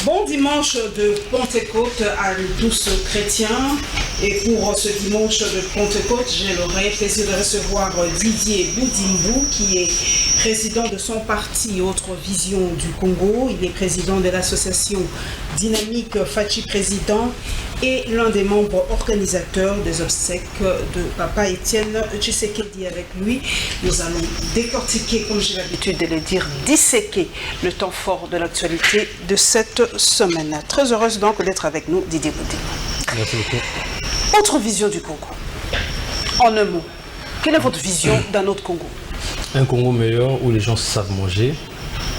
Bon dimanche de Pentecôte à tous chrétiens. Et pour ce dimanche de Pentecôte, j'ai le plaisir de recevoir Didier Boudimbu, qui est président de son parti Autre Vision du Congo. Il est président de l'association Dynamique Fachi Président et l'un des membres organisateurs des obsèques de Papa Étienne Tshisekedi. Avec lui, nous allons décortiquer, comme j'ai l'habitude de le dire, disséquer le temps fort de l'actualité de cette semaine. Très heureuse donc d'être avec nous, Didier Boudimbu. Merci beaucoup. Autre vision du Congo. En un mot, quelle est votre vision d'un autre Congo? Un Congo meilleur où les gens savent manger,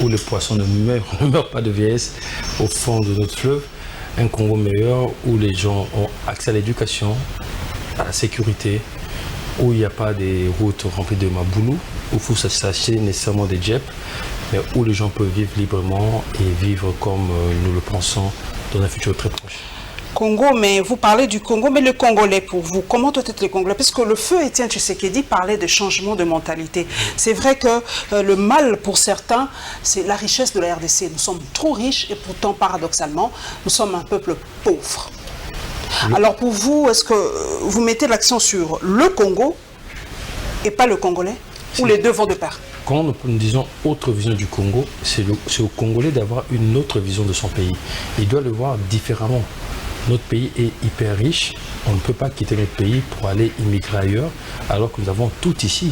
où les poissons ne meurent pas de vieillesse au fond de notre fleuve. Un Congo meilleur où les gens ont accès à l'éducation, à la sécurité, où il n'y a pas des routes remplies de maboulou, où il faut s'acheter nécessairement des djep, mais où les gens peuvent vivre librement et vivre comme nous le pensons dans un futur très proche. Congo, mais vous parlez du Congo, mais le Congolais pour vous, comment doit être le Congolais? Parce que le feu Étienne Tshisekedi parlait de changement de mentalité. C'est vrai que le mal pour certains, c'est la richesse de la RDC. Nous sommes trop riches et pourtant, paradoxalement, nous sommes un peuple pauvre. Oui. Alors pour vous, est-ce que vous mettez l'accent sur le Congo et pas le Congolais? Ou les deux vont de pair? Quand nous disons autre vision du Congo, c'est au Congolais d'avoir une autre vision de son pays. Il doit le voir différemment. Notre pays est hyper riche, on ne peut pas quitter notre pays pour aller immigrer ailleurs, alors que nous avons tout ici.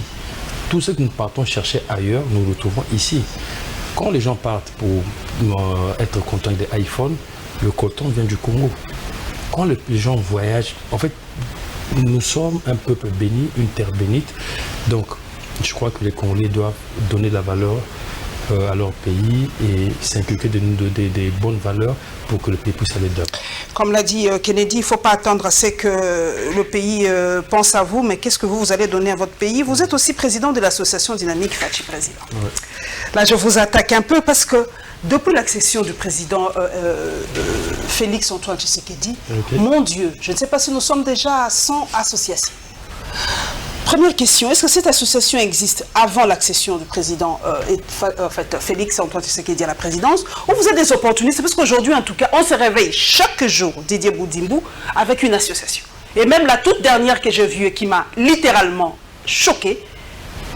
Tout ce que nous partons chercher ailleurs, nous le trouvons ici. Quand les gens partent pour être contents des iPhones, le coton vient du Congo. Quand les gens voyagent, en fait, nous sommes un peuple béni, une terre bénite. Donc, je crois que les Congolais doivent donner la valeur à leur pays et s'inculquer des bonnes valeurs pour que le pays puisse aller de l'avant. Comme l'a dit Kennedy, il ne faut pas attendre à ce que le pays pense à vous, mais qu'est-ce que vous allez donner à votre pays? Vous êtes aussi président de l'association Dynamique Fachi Président. Ouais. Là, je vous attaque un peu parce que depuis l'accession du président Félix Antoine Tshisekedi, mon Dieu, je ne sais pas si nous sommes déjà à 100 associations. Première question, est-ce que cette association existe avant l'accession du président Félix Antoine Tshisekedi à la présidence, ou vous êtes des opportunistes? Parce qu'aujourd'hui, en tout cas, on se réveille chaque jour, Didier Boudimbu, avec une association. Et même la toute dernière que j'ai vue et qui m'a littéralement choqué,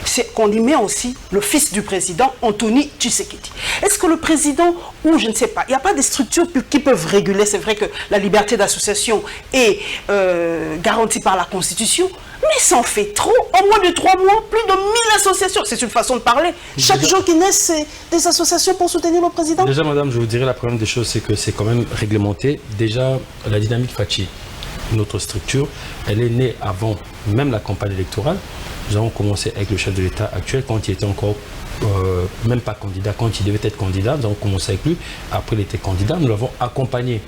c'est qu'on y met aussi le fils du président, Anthony Tshisekedi. Est-ce que le président, ou je ne sais pas, il n'y a pas des structures qui peuvent réguler? C'est vrai que la liberté d'association est garantie par la Constitution, mais ça en fait trop. En moins de 3 mois, plus de 1000 associations. C'est une façon de parler. Chaque jour qui naît, c'est des associations pour soutenir le président. Déjà, madame, je vous dirais la première des choses, c'est que c'est quand même réglementé. Déjà, la Dynamique Fachi, notre structure, elle est née avant même la campagne électorale. Nous avons commencé avec le chef de l'État actuel quand il était encore même pas candidat, quand il devait être candidat. Nous avons commencé avec lui. Après, il était candidat. Nous l'avons accompagné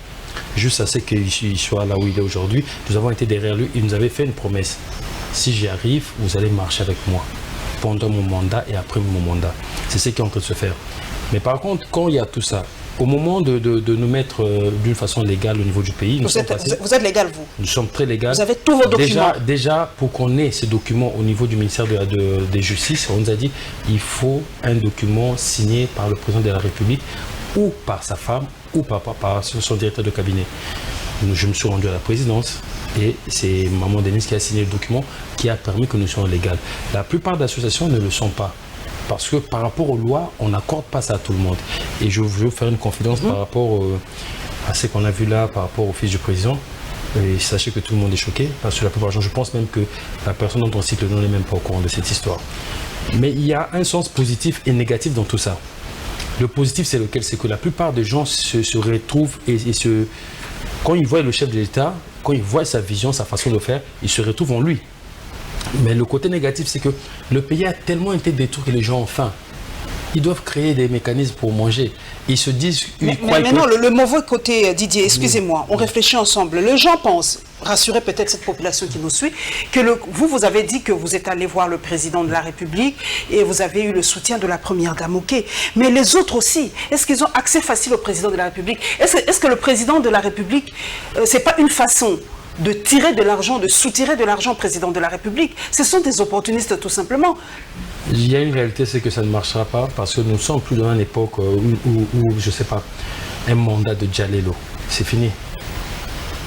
juste à ce qu'il soit là où il est aujourd'hui. Nous avons été derrière lui. Il nous avait fait une promesse. Si j'y arrive, vous allez marcher avec moi pendant mon mandat et après mon mandat. C'est ce qui est en train de se faire. Mais par contre, quand il y a tout ça, au moment de nous mettre d'une façon légale au niveau du pays, vous êtes légal, vous? Nous sommes très légaux. Vous avez tous vos documents? Déjà, pour qu'on ait ces documents au niveau du ministère des Justices, on nous a dit qu'il faut un document signé par le président de la République ou par sa femme ou par son directeur de cabinet. Je me suis rendu à la présidence et c'est Maman Denise qui a signé le document qui a permis que nous soyons légaux. La plupart des associations ne le sont pas. Parce que par rapport aux lois, on n'accorde pas ça à tout le monde. Et je veux vous faire une confidence par rapport à ce qu'on a vu là, par rapport au fils du président. Et sachez que tout le monde est choqué, parce que la plupart des gens, je pense même que la personne dont on cite le nom n'est même pas au courant de cette histoire. Mais il y a un sens positif et négatif dans tout ça. Le positif, c'est lequel? C'est que la plupart des gens se retrouvent quand ils voient le chef de l'État, quand ils voient sa vision, sa façon de faire, ils se retrouvent en lui. Mais le côté négatif, c'est que le pays a tellement été détruit que les gens ont faim. Ils doivent créer des mécanismes pour manger. Ils se disent... Mais non, le mauvais côté, Didier, excusez-moi, on réfléchit ensemble. Les gens pensent, rassurez peut-être cette population qui nous suit, que vous avez dit que vous êtes allé voir le président de la République et vous avez eu le soutien de la première dame, ok. Mais les autres aussi, est-ce qu'ils ont accès facile au président de la République? Est-ce que le président de la République, c'est pas une façon de tirer de l'argent, de soutirer de l'argent au président de la République? Ce sont des opportunistes tout simplement. Il y a une réalité, c'est que ça ne marchera pas parce que nous ne sommes plus dans une époque où je ne sais pas, un mandat de Djalelo. C'est fini.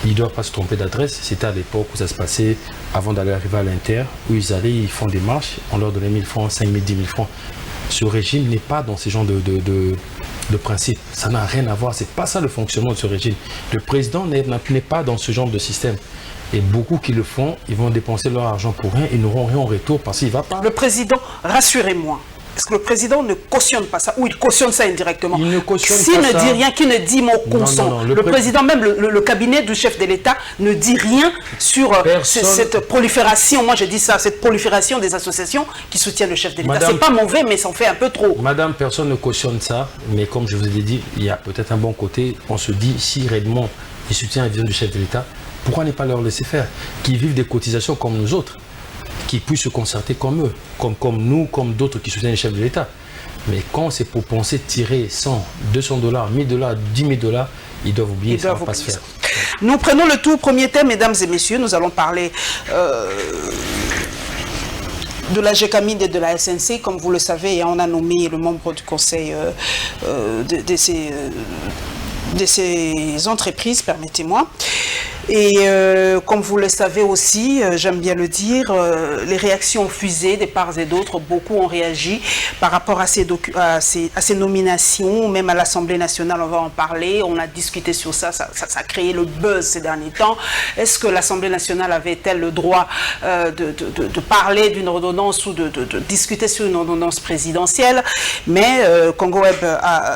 Il ne doit pas se tromper d'adresse. C'était à l'époque où ça se passait avant d'aller arriver à l'Inter, où ils allaient, ils font des marches, on leur donnait 1000 francs, 5000, 10 000 francs. Ce régime n'est pas dans ce genre de principe. Ça n'a rien à voir. Ce n'est pas ça le fonctionnement de ce régime. Le président n'est pas dans ce genre de système. Et beaucoup qui le font, ils vont dépenser leur argent pour rien, ils n'auront rien en retour parce qu'il ne va pas. Le président, rassurez-moi, est-ce que le président ne cautionne pas ça ou il cautionne ça indirectement? Il ne cautionne S'il pas ne ça. dit rien, qu'il ne dit mot consent. Non, le président, même le cabinet du chef de l'État ne dit rien sur cette prolifération, moi je dis ça, cette prolifération des associations qui soutiennent le chef de l'État. C'est pas mauvais, mais ça en fait un peu trop. Madame, personne ne cautionne ça, mais comme je vous ai dit, il y a peut-être un bon côté. On se dit, si réellement ils soutiennent la vision du chef de l'État, pourquoi ne pas leur laisser faire? Qu'ils vivent des cotisations comme nous autres, qu'ils puissent se concerter comme eux, comme nous, comme d'autres qui soutiennent les chefs de l'État. Mais quand c'est pour penser tirer 100, 200 $, 1000 $, 10 000 $, ils doivent oublier, ça ne va pas se faire. Nous prenons le tout premier thème, mesdames et messieurs. Nous allons parler de la GECAMINE et de la SNC. Comme vous le savez, on a nommé le membre du conseil de ces entreprises, permettez-moi. Et comme vous le savez aussi, j'aime bien le dire, les réactions ont fusé des parts et d'autres. Beaucoup ont réagi par rapport à ces nominations, même à l'Assemblée nationale, on va en parler. On a discuté sur ça, ça a créé le buzz ces derniers temps. Est-ce que l'Assemblée nationale avait-elle le droit de parler d'une ordonnance ou de discuter sur une ordonnance présidentielle? Mais Congo Web,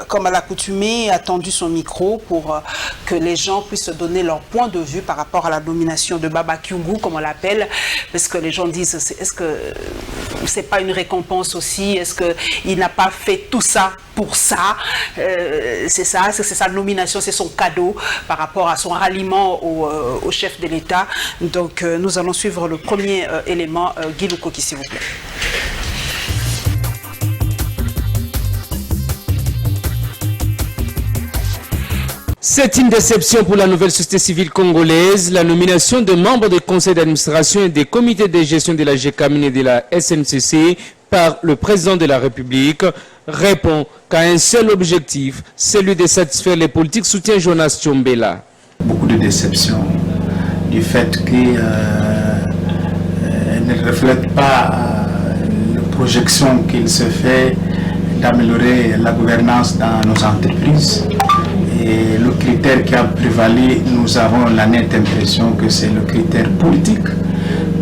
comme à l'accoutumée, a tendu son micro pour que les gens puissent donner leur point de vue par rapport à la nomination de Baba Kyungu, comme on l'appelle, parce que les gens disent, est-ce que c'est pas une récompense aussi? Est-ce qu'il n'a pas fait tout ça pour ça? C'est ça, est-ce que c'est sa nomination, c'est son cadeau par rapport à son ralliement au chef de l'État? Donc nous allons suivre le premier élément. Guy Lukoki, s'il vous plaît. C'est une déception pour la nouvelle société civile congolaise. La nomination de membres des conseils d'administration et des comités de gestion de la GECAMINE et de la SNCC par le président de la République répond qu'à un seul objectif, celui de satisfaire les politiques soutien Jonas Tchombela. Beaucoup de déception du fait qu'elle ne reflète pas la projection qu'il se fait d'améliorer la gouvernance dans nos entreprises. Et le critère qui a prévalu, nous avons la nette impression que c'est le critère politique.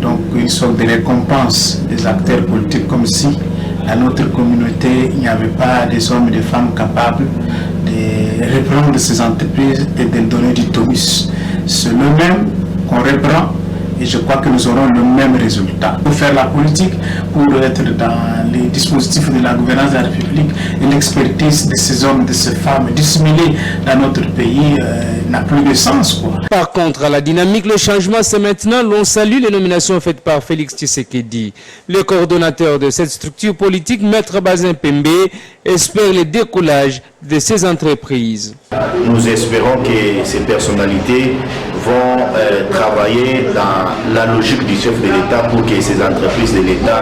Donc une sorte de récompense des acteurs politiques, comme si dans notre communauté, il n'y avait pas des hommes et des femmes capables de reprendre ces entreprises et de donner du tonus. C'est le même qu'on reprend. Et je crois que nous aurons le même résultat. Pour faire la politique, pour être dans les dispositifs de la gouvernance de la République, et l'expertise de ces hommes, de ces femmes disséminés dans notre pays n'a plus de sens, quoi. Par contre, à la dynamique, le changement, c'est maintenant. L'on salue les nominations faites par Félix Tshisekedi. Le coordonnateur de cette structure politique, Maître Bazin Pembe, espère le décollage de ces entreprises. Nous espérons que ces personnalités vont travailler dans la logique du chef de l'État pour que ces entreprises de l'État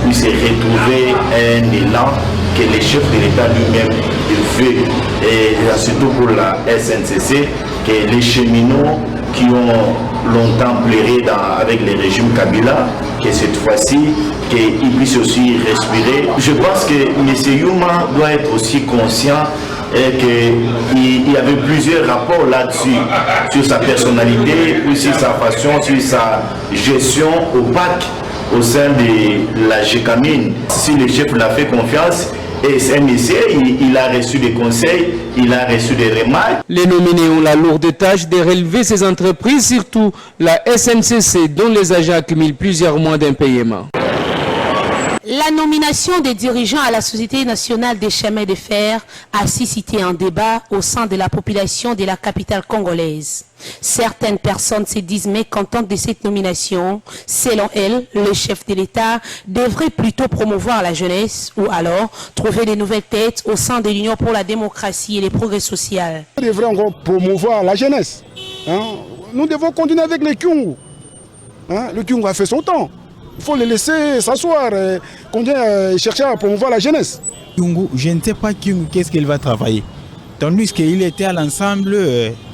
puissent retrouver un élan que le chef de l'État lui-même veut. Et surtout pour la SNCC, que les cheminots qui ont longtemps pleuré avec le régime Kabila, que cette fois-ci, qu'ils puissent aussi respirer. Je pense que M. Youma doit être aussi conscient qu'il y avait plusieurs rapports là-dessus, sur sa personnalité, sur sa façon, sur sa gestion opaque au sein de la GECAMINE. Si le chef l'a fait confiance, et c'est un essai, il a reçu des conseils, il a reçu des remarques. Les nominés ont la lourde tâche de relever ces entreprises, surtout la SNCC, dont les agents accumulent plusieurs mois d'impayement. La nomination des dirigeants à la Société nationale des chemins de fer a suscité un débat au sein de la population de la capitale congolaise. Certaines personnes se disent mécontentes de cette nomination. Selon elles, le chef de l'État devrait plutôt promouvoir la jeunesse ou alors trouver de nouvelles têtes au sein de l'Union pour la démocratie et le progrès social. Nous devrions encore promouvoir la jeunesse. Nous devons continuer avec le Kyungu. Le Kyungu a fait son temps. Il faut les laisser s'asseoir, chercher à promouvoir la jeunesse. Kyungu, je ne sais pas Kyungu, qu'est-ce qu'il va travailler. Tandis qu'il était à l'ensemble,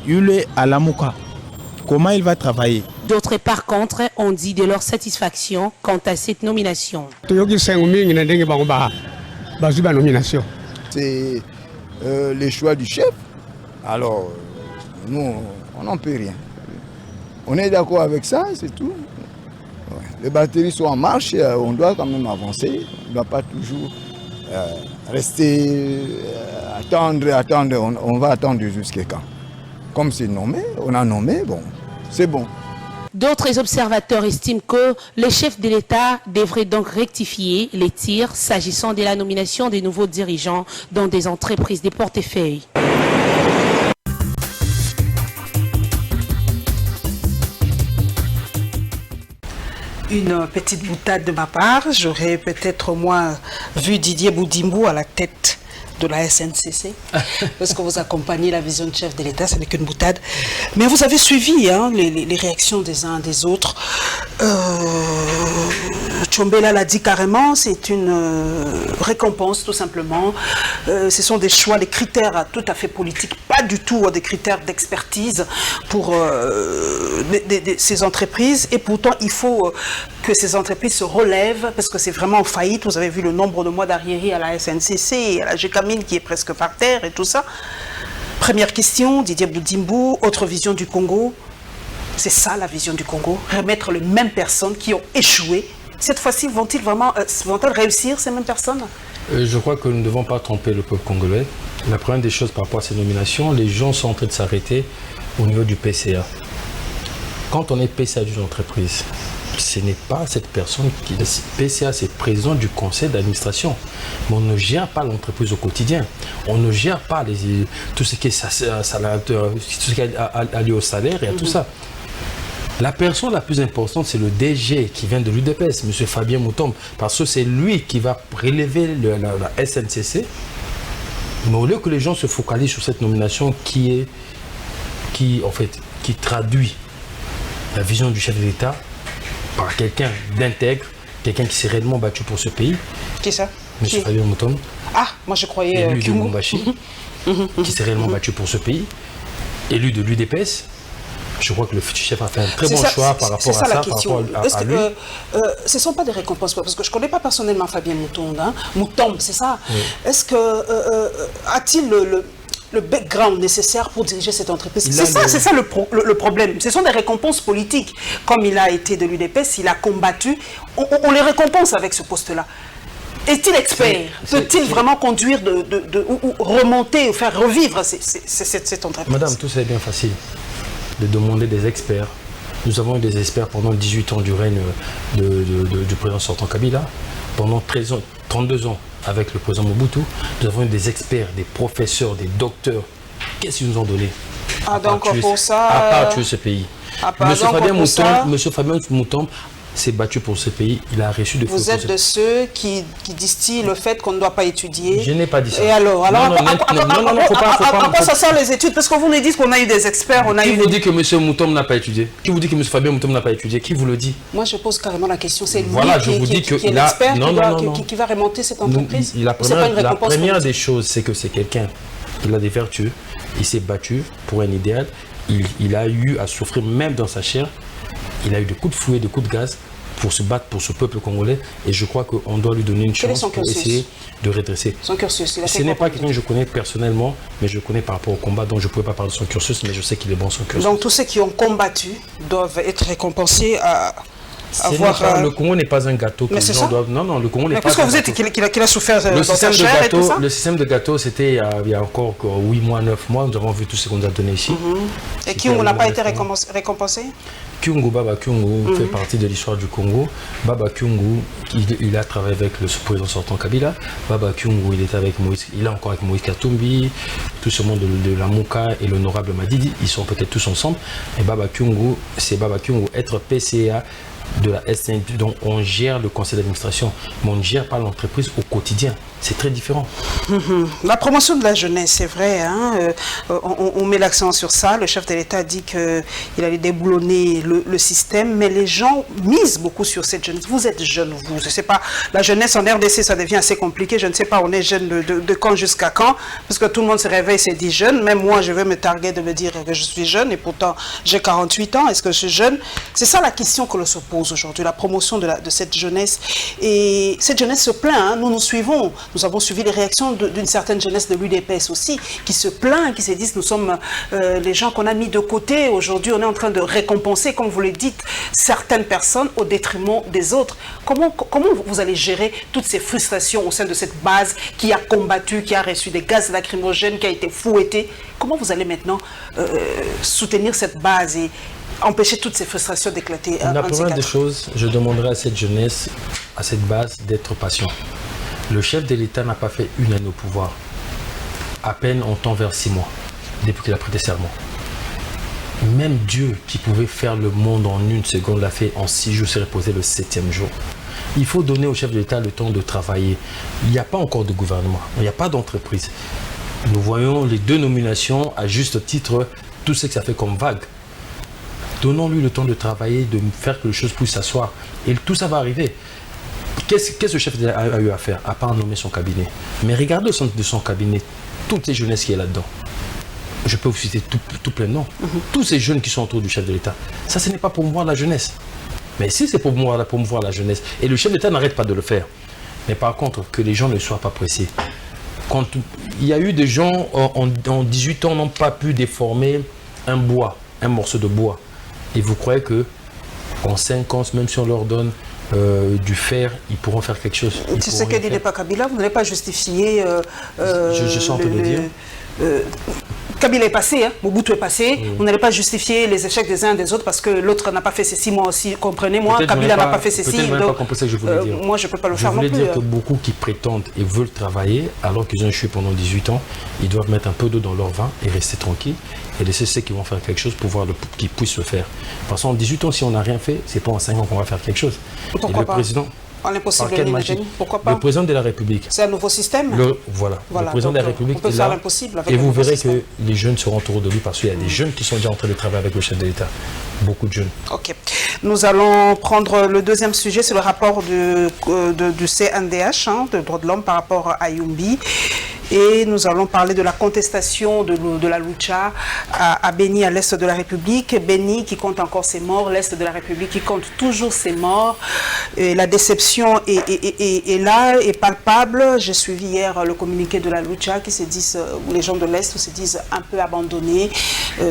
il est à la Mouka. Comment il va travailler? D'autres, par contre, ont dit de leur satisfaction quant à cette nomination. C'est le choix du chef. Alors, nous, on n'en peut rien. On est d'accord avec ça, c'est tout. Ouais. Les batteries sont en marche, on doit quand même avancer. On ne doit pas toujours rester, attendre. On va attendre jusqu'à quand. Comme c'est nommé, on a nommé, bon, c'est bon. D'autres observateurs estiment que le chef de l'État devrait donc rectifier les tirs s'agissant de la nomination des nouveaux dirigeants dans des entreprises des portefeuilles. Une petite boutade de ma part, j'aurais peut-être moins vu Didier Boudimbou à la tête de la SNCC, parce que vous accompagnez la vision de chef de l'État, ce n'est qu'une boutade. Mais vous avez suivi hein, les réactions des uns des autres. Tchombela l'a dit carrément, c'est une récompense tout simplement. Ce sont des choix, des critères tout à fait politiques, pas du tout des critères d'expertise pour ces entreprises. Et pourtant, il faut que ces entreprises se relèvent, parce que c'est vraiment en faillite. Vous avez vu le nombre de mois d'arriérés à la SNCC, à la GECAMINE qui est presque par terre et tout ça. Première question, Didier Boudimbou, autre vision du Congo. C'est ça la vision du Congo, remettre les mêmes personnes qui ont échoué. Cette fois-ci, vont-elles réussir ces mêmes personnes? Je crois que nous ne devons pas tromper le peuple congolais. La première des choses par rapport à ces nominations, les gens sont en train de s'arrêter au niveau du PCA. Quand on est PCA d'une entreprise, ce n'est pas cette personne qui... Le PCA, c'est président du conseil d'administration. Mais on ne gère pas l'entreprise au quotidien. On ne gère pas tout ce qui est allié au salaire et à tout ça. La personne la plus importante, c'est le DG qui vient de l'UDPS, M. Fabien Moutombe, parce que c'est lui qui va relever la SNCC. Mais au lieu que les gens se focalisent sur cette nomination qui traduit la vision du chef de l'État par quelqu'un d'intègre, quelqu'un qui s'est réellement battu pour ce pays. Qui ça? M. Fabien Moutombe. Ah, moi je croyais élu de Lubumbashi, qui s'est réellement battu pour ce pays, élu de l'UDPS. Je crois que le futur chef a fait un très bon choix par rapport à ça. La question. Est-ce que ce ne sont pas des récompenses? Parce que je ne connais pas personnellement Fabien Moutombe. Hein? Moutombe, c'est ça. Oui. Est-ce que a-t-il le background nécessaire pour diriger cette entreprise? C'est ça le problème. Ce sont des récompenses politiques. Comme il a été de l'UDPS, il a combattu. On les récompense avec ce poste-là. Est-il expert? Peut-il vraiment conduire ou remonter ou faire revivre cette entreprise? Madame, tout ça est bien facile. De demander des experts. Nous avons eu des experts pendant 18 ans du règne du président sortant Kabila, pendant 32 ans avec le président Mobutu. Nous avons eu des experts, des professeurs, des Qu'est-ce qu'ils nous ont donné? Ah, donc pour ça... À part tuer ce pays. Monsieur Fabien Moutombe s'est battu pour ce pays, il a reçu de faux. Vous êtes de ceux qui distillent le fait qu'on ne doit pas étudier. Je n'ai pas dit ça. Et alors à quoi ça sert les études? Parce que vous nous dites qu'on a eu des experts, on a Qui vous dit que M. Moutombe n'a pas étudié? Qui vous dit que M. Fabien Moutombe n'a pas étudié? Qui vous le dit? Moi je pose carrément la question, c'est lui qui est l'expert qui va remonter cette entreprise? La première des choses, c'est que c'est quelqu'un qui a des vertus, il s'est battu pour un idéal, il a eu à souffrir même dans sa chair. Il a eu des coups de fouet, des coups de gaz pour se battre pour ce peuple congolais et je crois qu'on doit lui donner une chance pour essayer de redresser. Son cursus, ce n'est pas quelqu'un que je connais personnellement, mais je connais par rapport au combat, donc je ne pouvais pas parler de son cursus, mais je sais qu'il est bon son cursus. Donc tous ceux qui ont combattu doivent être récompensés à... Le Congo n'est pas un gâteau que les gens doivent... Non, le Congo n'est pas un gâteau. Parce que vous dites qu'il a souffert dans sa chair et tout ça. Le système de gâteau, c'était il y a encore 8 mois, 9 mois, nous avons vu tout ce qu'on nous a donné ici. Et qui n'a pas été récompensé? Kyungu, Baba Kyungu fait partie de l'histoire du Congo. Baba Kyungu, il a travaillé avec le président sortant Kabila. Baba Kyungu, il est encore avec Moïse Katumbi, tout ce monde de la Mouka et l'honorable Madidi, ils sont peut-être tous ensemble. Et Baba Kyungu, c'est Baba Kyungu, être PCA de la SND, donc on gère le conseil d'administration, mais on ne gère pas l'entreprise au quotidien. C'est très différent. La promotion de la jeunesse, c'est vrai, hein, on met l'accent sur ça. Le chef de l'État a dit qu'il allait déboulonner le système, mais les gens misent beaucoup sur cette jeunesse. Vous êtes jeune, vous, je ne sais pas, la jeunesse en RDC, ça devient assez compliqué. Je ne sais pas, on est jeune de quand jusqu'à quand, parce que tout le monde se réveille, c'est dit jeune. Même moi, je vais me targuer de me dire que je suis jeune, et pourtant, j'ai 48 ans. Est-ce que je suis jeune? C'est ça la question que l'on se pose aujourd'hui, la promotion de cette jeunesse. Et cette jeunesse se plaint, hein, nous suivons. Nous avons suivi les réactions d'une certaine jeunesse de l'UDPS aussi, qui se plaint, qui se disent, nous sommes les gens qu'on a mis de côté. Aujourd'hui, on est en train de récompenser, comme vous le dites, certaines personnes au détriment des autres. Comment vous allez gérer toutes ces frustrations au sein de cette base qui a combattu, qui a reçu des gaz lacrymogènes, qui a été fouettée? Comment vous allez maintenant soutenir cette base et empêcher toutes ces frustrations d'éclater? La première des choses, je demanderai à cette jeunesse, à cette base, d'être patient. Le chef de l'État n'a pas fait une année au pouvoir. À peine on tend vers 6 mois, depuis qu'il a prêté serment. Même Dieu, qui pouvait faire le monde en une seconde, l'a fait en 6 jours, s'est reposé le 7e jour. Il faut donner au chef de l'État le temps de travailler. Il n'y a pas encore de gouvernement, il n'y a pas d'entreprise. Nous voyons les 2 nominations, à juste titre, tout ce que ça fait comme vague. Donnons-lui le temps de travailler, de faire que les choses puissent s'asseoir. Et tout ça va arriver. Qu'est-ce que le chef a eu à faire, à part nommer son cabinet? Mais regardez au centre de son cabinet, toutes les jeunesses qui est là-dedans. Je peux vous citer tout plein de noms. Tous ces jeunes qui sont autour du chef de l'État. Ça, ce n'est pas pour promouvoir la jeunesse. Mais si c'est pour promouvoir la jeunesse, et le chef de l'État n'arrête pas de le faire. Mais par contre, que les gens ne soient pas pressés. Quand il y a eu des gens, en 18 ans, n'ont pas pu déformer un morceau de bois. Et vous croyez qu'en 5 ans, même si on leur donne du fer, ils pourront faire quelque chose. Tu sais que dit n'est pas Kabila, vous n'allez pas justifier... je suis en train de dire... Kabila est passé, hein, Mobutu est passé, vous n'allez pas justifier les échecs des uns des autres parce que l'autre n'a pas fait ceci, moi aussi, comprenez-moi, Kabila n'a pas fait ceci, donc moi je ne peux pas le faire non plus. Je voulais dire que beaucoup qui prétendent et veulent travailler, alors qu'ils ont échoué pendant 18 ans, ils doivent mettre un peu d'eau dans leur vin et rester tranquilles et laisser ceux qui vont faire quelque chose pour voir qu'ils puissent le faire. Parce qu'en 18 ans, si on n'a rien fait, c'est pas en 5 ans qu'on va faire quelque chose. Pourquoi pas? Président, pourquoi pas? Le président de la République. C'est un nouveau système? Voilà. Le président de la République est là. Et vous verrez que les jeunes seront autour de lui parce qu'il y a des jeunes qui sont déjà en train de travailler avec le chef de l'État. Beaucoup de jeunes. Ok. Nous allons prendre le deuxième sujet, c'est le rapport du CNDH, hein, de droits de l'homme par rapport à Yumbi. Et nous allons parler de la contestation de la Lucha à Beni, à l'est de la République. Beni qui compte encore ses morts, l'est de la République qui compte toujours ses morts. Et la déception est là, est palpable. J'ai suivi hier le communiqué de la Lucha qui se disent, où les gens de l'est se disent un peu abandonnés,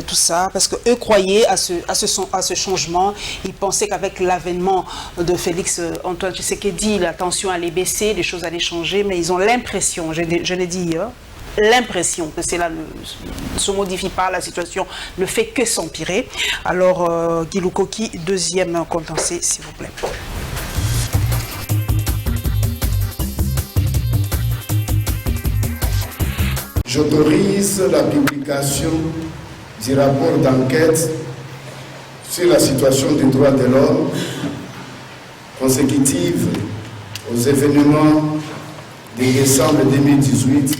tout ça, parce qu'eux croyaient à ce changement. Ils pensaient qu'avec l'avènement de Félix Antoine Tshisekedi, la tension allait baisser, les choses allaient changer, mais ils ont l'impression, je l'ai dit, l'impression que cela ne se modifie pas, la situation ne fait que s'empirer. Alors, Guy Lukoki, deuxième condensé, s'il vous plaît. J'autorise la publication du rapport d'enquête sur la situation des droits de l'homme consécutive aux événements de décembre 2018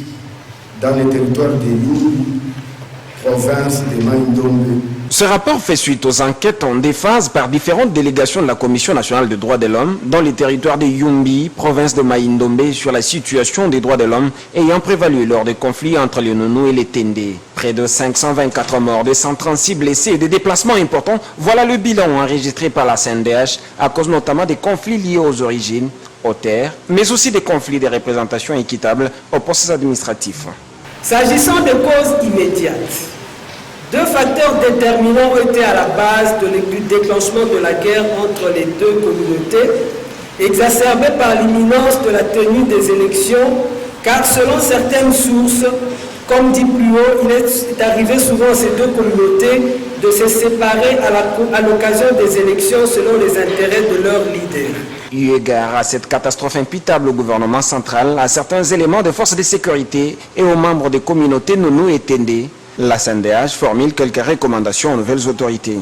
dans le territoire de Yumbi, province de Mai-Ndombe. Ce rapport fait suite aux enquêtes en défense par différentes délégations de la Commission nationale des droits de l'homme dans le territoire de Yumbi, province de Mai-Ndombe, sur la situation des droits de l'homme ayant prévalu lors des conflits entre les Nounous et les Tendé. Près de 524 morts, 236 blessés et des déplacements importants, voilà le bilan enregistré par la CNDH à cause notamment des conflits liés aux origines, aux terres, mais aussi des conflits de représentation équitable au processus administratif. S'agissant des causes immédiates, 2 facteurs déterminants ont été à la base du déclenchement de la guerre entre les 2 communautés, exacerbés par l'imminence de la tenue des élections, car selon certaines sources, comme dit plus haut, il est arrivé souvent à ces 2 communautés de se séparer à l'occasion des élections selon les intérêts de leurs leaders. Eu égard à cette catastrophe imputable au gouvernement central, à certains éléments des forces de sécurité et aux membres des communautés Nounous et Tendé, la CNDH formule quelques recommandations aux nouvelles autorités.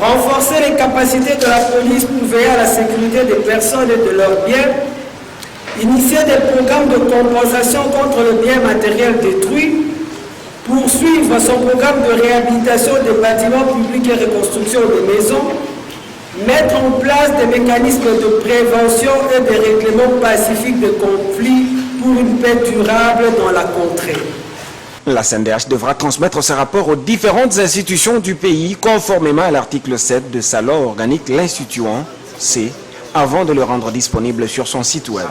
renforcer les capacités de la police pour veiller à la sécurité des personnes et de leurs biens, initier des programmes de compensation contre le bien matériel détruit, poursuivre son programme de réhabilitation des bâtiments publics et reconstruction des maisons, mettre en place des mécanismes de prévention et des règlements pacifiques de conflits pour une paix durable dans la contrée. La CNDH devra transmettre ses rapports aux différentes institutions du pays conformément à l'article 7 de sa loi organique l'instituant, C, avant de le rendre disponible sur son site web.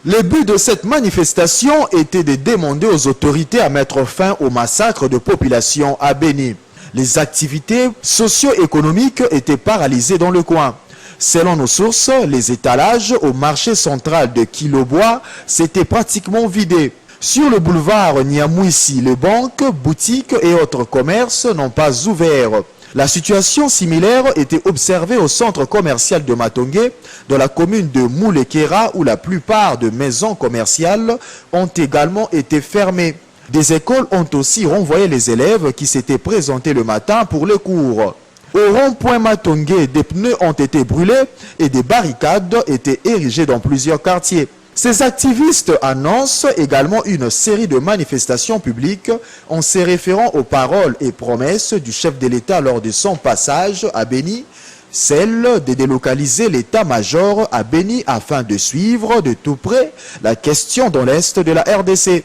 Le but de cette manifestation était de demander aux autorités à mettre fin au massacre de population à Béni. Les activités socio-économiques étaient paralysées dans le coin. Selon nos sources, les étalages au marché central de Kilobois s'étaient pratiquement vidés. Sur le boulevard Niamouissi, les banques, boutiques et autres commerces n'ont pas ouvert. La situation similaire était observée au centre commercial de Matongué, dans la commune de Moulekera, où la plupart des maisons commerciales ont également été fermées. Des écoles ont aussi renvoyé les élèves qui s'étaient présentés le matin pour les cours. Au rond-point Matongué, des pneus ont été brûlés et des barricades étaient érigées dans plusieurs quartiers. Ces activistes annoncent également une série de manifestations publiques en se référant aux paroles et promesses du chef de l'État lors de son passage à Béni, celle de délocaliser l'état-major à Béni afin de suivre de tout près la question dans l'est de la RDC.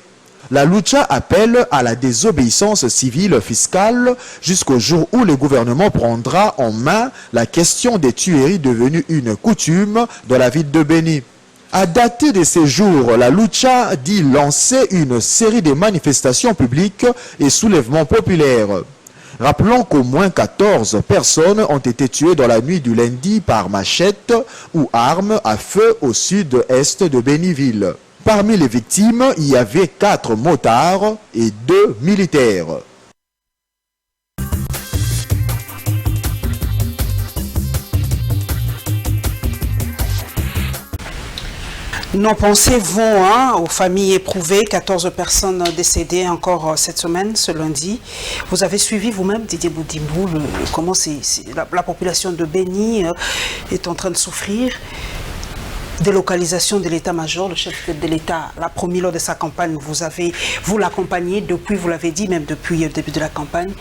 La Lucha appelle à la désobéissance civile fiscale jusqu'au jour où le gouvernement prendra en main la question des tueries devenues une coutume dans la ville de Béni. À dater de ces jours, la Lucha dit lancer une série de manifestations publiques et soulèvements populaires. Rappelons qu'au moins 14 personnes ont été tuées dans la nuit du lundi par machette ou arme à feu au sud-est de Béniville. Parmi les victimes, il y avait 4 motards et 2 militaires. Nos pensées vont aux familles éprouvées, 14 personnes décédées encore cette semaine, ce lundi. Vous avez suivi vous-même, Didier Boudimbou, comment la population de Béni est en train de souffrir. Délocalisation de l'état-major, le chef de l'État l'a promis lors de sa campagne. Vous l'accompagnez depuis, vous l'avez dit, même depuis le début de la campagne.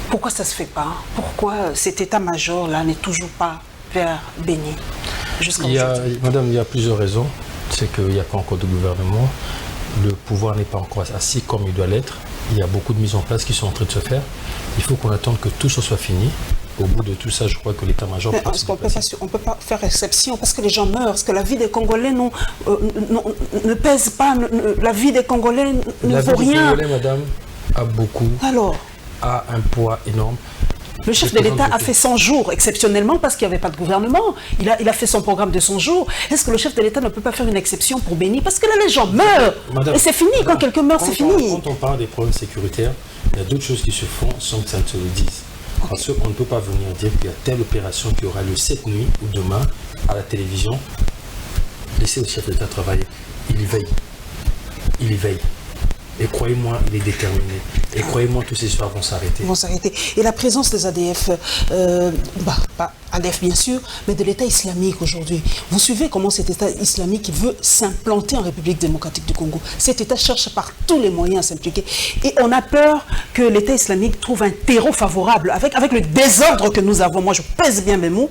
Pourquoi ça ne se fait pas? Pourquoi cet état-major-là n'est toujours pas vers Béni jusqu'à aujourd'hui? Madame, il y a plusieurs raisons. C'est qu'il n'y a pas encore de gouvernement. Le pouvoir n'est pas encore assis comme il doit l'être. Il y a beaucoup de mises en place qui sont en train de se faire. Il faut qu'on attende que tout ça soit fini. Au bout de tout ça, je crois que l'état-major... Est-ce qu'on ne peut pas faire exception parce que les gens meurent, parce que la vie des Congolais ne pèse pas, la vie des Congolais ne vaut rien. La vie des Congolais, madame, a beaucoup, a un poids énorme. Le chef de l'État a fait 100 jours, exceptionnellement, parce qu'il n'y avait pas de gouvernement. Il a fait son programme de 100 jours. Est-ce que le chef de l'État ne peut pas faire une exception pour Béni? Parce que là, les gens meurent. Madame, et c'est fini, quand quelqu'un meurt, c'est fini. Quand on parle des problèmes sécuritaires, il y a d'autres choses qui se font sans que ça ne se le dise. Parce qu'on ne peut pas venir dire qu'il y a telle opération qui aura lieu cette nuit ou demain à la télévision. Laissez le chef de l'État travailler. Il y veille. Il y veille. Et croyez-moi, il est déterminé. Et croyez-moi, tous ces histoires vont s'arrêter. Vont s'arrêter. Et la présence des ADF, pas ADF bien sûr, mais de l'État islamique aujourd'hui. Vous suivez comment cet État islamique veut s'implanter en République démocratique du Congo. Cet État cherche par tous les moyens à s'impliquer. Et on a peur que l'État islamique trouve un terreau favorable avec le désordre que nous avons. Moi, je pèse bien mes mots.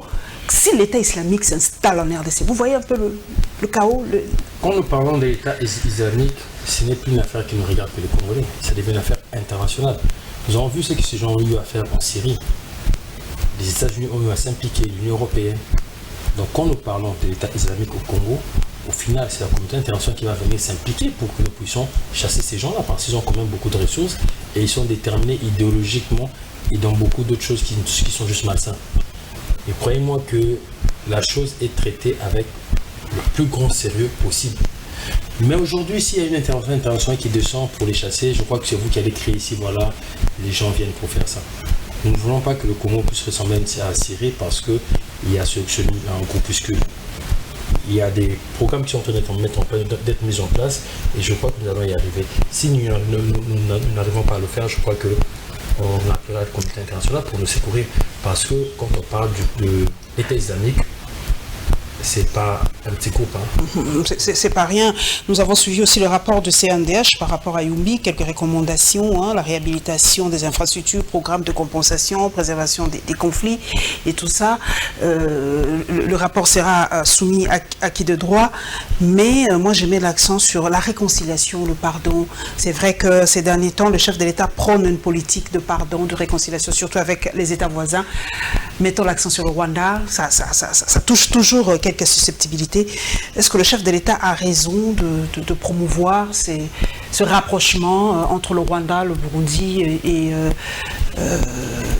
Si l'État islamique s'installe en RDC, vous voyez un peu le chaos. Quand nous parlons de l'État islamique, ce n'est plus une affaire qui nous regarde que les Congolais. Ça devient une affaire internationale. Nous avons vu ce que ces gens ont eu à faire en Syrie. Les États-Unis ont eu à s'impliquer, l'Union européenne. Donc quand nous parlons de l'État islamique au Congo, au final, c'est la communauté internationale qui va venir s'impliquer pour que nous puissions chasser ces gens-là, parce qu'ils ont quand même beaucoup de ressources et ils sont déterminés idéologiquement et dans beaucoup d'autres choses qui sont juste malsains. Et croyez-moi que la chose est traitée avec le plus grand sérieux possible. Mais aujourd'hui, s'il y a une intervention internationale qui descend pour les chasser, je crois que c'est vous qui allez créer ici, voilà, les gens viennent pour faire ça. Nous ne voulons pas que le Congo puisse ressembler à la Syrie parce qu'il y a un groupuscule. Il y a des programmes qui sont en train d'être mis en place et je crois que nous allons y arriver. Si nous n'arrivons pas à le faire, je crois que on appellera le comité international pour nous secourir. Parce que quand on parle de l'État islamique, c'est pas un petit groupe. Hein. C'est pas rien. Nous avons suivi aussi le rapport du CNDH par rapport à Yumbi, quelques recommandations, hein, la réhabilitation des infrastructures, programme de compensation, préservation des conflits et tout ça. Le rapport sera soumis à qui de droit, mais moi je mets l'accent sur la réconciliation, le pardon. C'est vrai que ces derniers temps, le chef de l'État prône une politique de pardon, de réconciliation, surtout avec les États voisins. Mettons l'accent sur le Rwanda, ça touche toujours quelques susceptibilités. Est-ce que le chef de l'État a raison de promouvoir ce rapprochement entre le Rwanda, le Burundi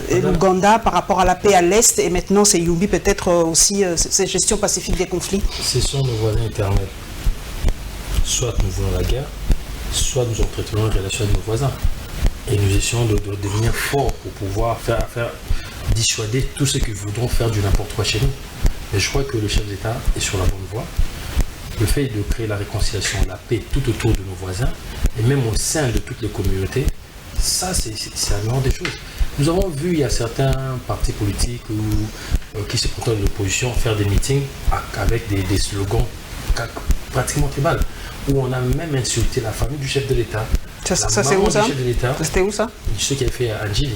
et l'Ouganda par rapport à la paix à l'Est, et maintenant c'est Yumbi peut-être aussi cette gestion pacifique des conflits? Ce sont nos voisins éternels. Soit nous voulons la guerre, soit nous entretenons une relation avec nos voisins. Et nous essayons de devenir forts pour pouvoir dissuader tous ceux qui voudront faire du n'importe quoi chez nous. Mais je crois que le chef d'État est sur la bonne voie. Le fait de créer la réconciliation, la paix tout autour de nos voisins, et même au sein de toutes les communautés, ça c'est la meilleure des choses. Nous avons vu, il y a certains partis politiques qui se présentent de l'opposition faire des meetings avec des slogans pratiquement tribales, où on a même insulté la famille du chef de l'État. Ça c'est où ça? C'était où ça? Ce qui avait fait à Ndjili.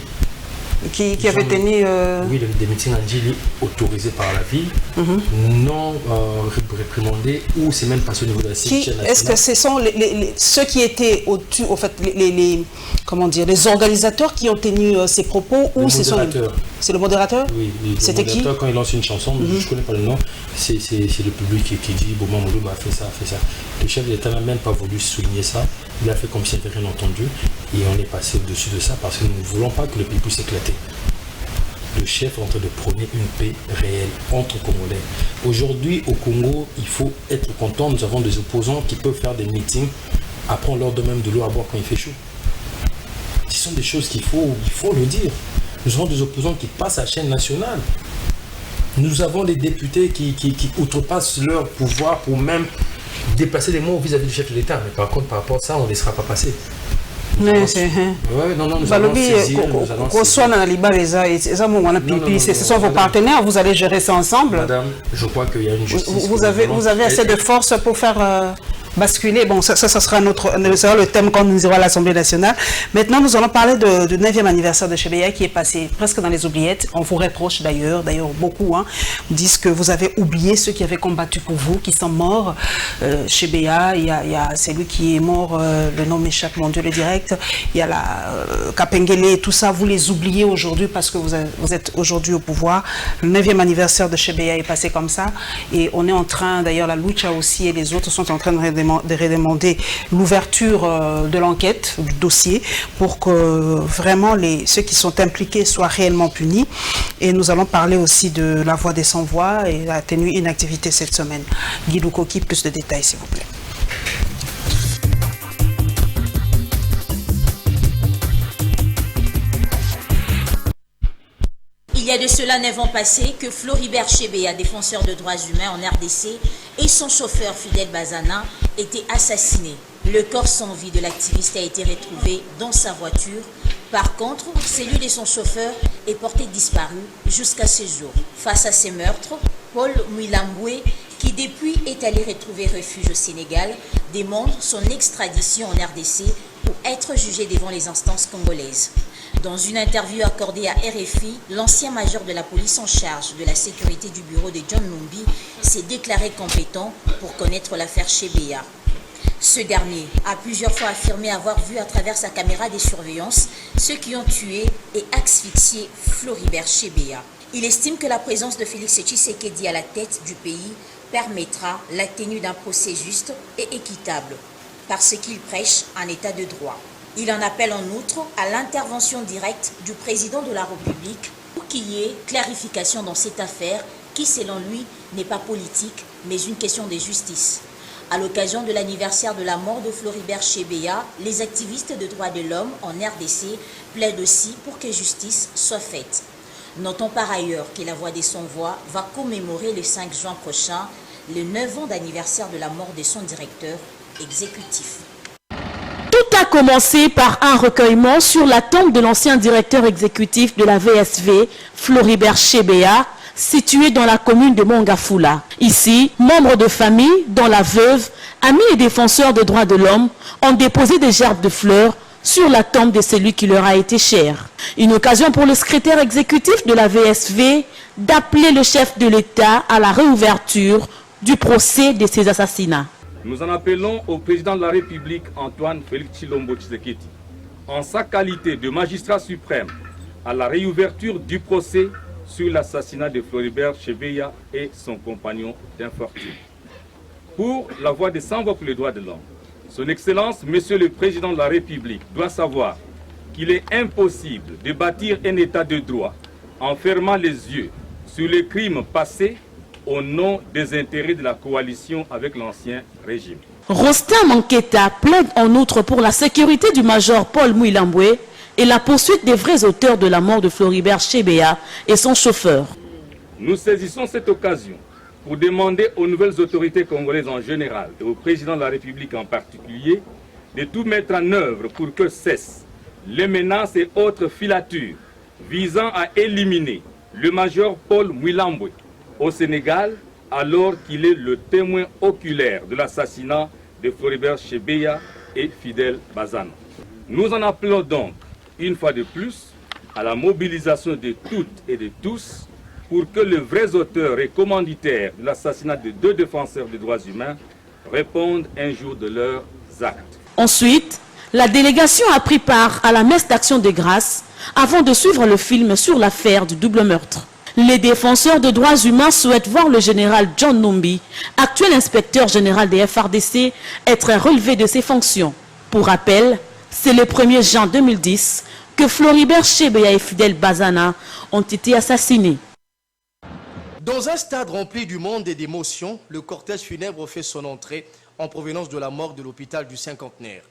Qui avait tenu... Oui, des meetings en Ndjili autorisés par la ville, non réprimandés, ou c'est même passé au niveau de la sécurité nationale. Est-ce que ce sont ceux qui étaient au-dessus, en fait, comment dire, les organisateurs qui ont tenu ces propos, ou ce sont... C'est le modérateur? Oui, c'était qui? Quand il lance une chanson, je ne connais pas le nom, c'est le public qui dit « Bon, Mamoudou a fait ça, fait ça ». Le chef de l'État n'a même pas voulu souligner ça, il a fait comme s'il n'avait rien entendu, et on est passé au-dessus de ça parce que nous ne voulons pas que le pays puisse éclater. Le chef est en train de prôner une paix réelle entre Congolais. Aujourd'hui, au Congo, il faut être content, nous avons des opposants qui peuvent faire des meetings, après on leur donne même de l'eau à boire quand il fait chaud. Ce sont des choses qu'il faut le dire. Nous avons des opposants qui passent à la chaîne nationale. Nous avons des députés qui outrepassent leur pouvoir pour même déplacer les mots vis-à-vis du chef de l'État. Mais par contre, par rapport à ça, on ne laissera pas passer. Nous allons saisir, nous allons saisir. Ce sont vos partenaires, vous allez gérer ça ensemble. Madame, je crois qu'il y a une justice. Vous avez assez de force pour faire basculer. Bon, ça sera le thème quand nous irons à l'Assemblée nationale. Maintenant, nous allons parler du 9e anniversaire de Chebeya qui est passé presque dans les oubliettes. On vous reproche d'ailleurs beaucoup, vous disent que vous avez oublié ceux qui avaient combattu pour vous, qui sont morts. Chebeya, il y a celui qui est mort, le nom m'échappe, mon Dieu, le direct. Il y a la Kapengele et tout ça, vous les oubliez aujourd'hui parce que vous êtes aujourd'hui au pouvoir. Le 9e anniversaire de Chebeya est passé comme ça. Et on est en train, d'ailleurs, la Lucha aussi et les autres sont en train de redemander l'ouverture de l'enquête, du dossier, pour que vraiment ceux qui sont impliqués soient réellement punis. Et nous allons parler aussi de la voix des sans-voix et a tenu une activité cette semaine. Guy Lukoki, plus de détails s'il vous plaît. Il y a de cela 9 ans passés que Floribert Chebeya, défenseur de droits humains en RDC, et son chauffeur Fidel Bazana étaient assassinés. Le corps sans vie de l'activiste a été retrouvé dans sa voiture. Par contre, celui de son chauffeur est porté disparu jusqu'à ce jour. Face à ces meurtres, Paul Mwilambwe, qui depuis est allé retrouver refuge au Sénégal, demande son extradition en RDC pour être jugé devant les instances congolaises. Dans une interview accordée à RFI, l'ancien major de la police en charge de la sécurité du bureau de John Numbi s'est déclaré compétent pour connaître l'affaire Chebeya. Ce dernier a plusieurs fois affirmé avoir vu à travers sa caméra de surveillance ceux qui ont tué et asphyxié Floribert Chebeya. Il estime que la présence de Félix Tshisekedi à la tête du pays permettra la tenue d'un procès juste et équitable, parce qu'il prêche un état de droit. Il en appelle en outre à l'intervention directe du président de la République pour qu'il y ait clarification dans cette affaire qui, selon lui, n'est pas politique, mais une question de justice. À l'occasion de l'anniversaire de la mort de Floribert Chebeya, les activistes de droits de l'homme en RDC plaident aussi pour que justice soit faite. Notons par ailleurs que la Voix des sans-voix va commémorer le 5 juin prochain le 9 ans d'anniversaire de la mort de son directeur exécutif. Tout a commencé par un recueillement sur la tombe de l'ancien directeur exécutif de la VSV, Floribert Chebeya, situé dans la commune de Mongafula. Ici, membres de famille, dont la veuve, amis et défenseurs des droits de l'homme, ont déposé des gerbes de fleurs sur la tombe de celui qui leur a été cher. Une occasion pour le secrétaire exécutif de la VSV d'appeler le chef de l'État à la réouverture du procès de ces assassinats. Nous en appelons au président de la République, Antoine Félix Tshilombo Tshisekedi, en sa qualité de magistrat suprême, à la réouverture du procès sur l'assassinat de Floribert Chebeya et son compagnon d'infortune. Pour la voix des sans-voix pour les droits de l'homme, Son Excellence, Monsieur le Président de la République, doit savoir qu'il est impossible de bâtir un état de droit en fermant les yeux sur les crimes passés au nom des intérêts de la coalition avec l'ancien régime. Rostam Anketa plaide en outre pour la sécurité du major Paul Mouilamboué et la poursuite des vrais auteurs de la mort de Floribert Chebeya et son chauffeur. Nous saisissons cette occasion pour demander aux nouvelles autorités congolaises en général et au président de la République en particulier de tout mettre en œuvre pour que cessent les menaces et autres filatures visant à éliminer le major Paul Mouilamboué au Sénégal alors qu'il est le témoin oculaire de l'assassinat de Floribert Chebeya et Fidel Bazana. Nous en appelons donc une fois de plus à la mobilisation de toutes et de tous pour que les vrais auteurs et commanditaires de l'assassinat de 2 défenseurs des droits humains répondent un jour de leurs actes. Ensuite, la délégation a pris part à la messe d'action de grâce avant de suivre le film sur l'affaire du double meurtre. Les défenseurs des droits humains souhaitent voir le général John Numbi, actuel inspecteur général des FARDC, être relevé de ses fonctions. Pour rappel, c'est le 1er juin 2010 que Floribert Chebeya et Fidel Bazana ont été assassinés. Dans un stade rempli du monde et d'émotions, le cortège funèbre fait son entrée en provenance de la morgue de l'hôpital du Cinquantenaire.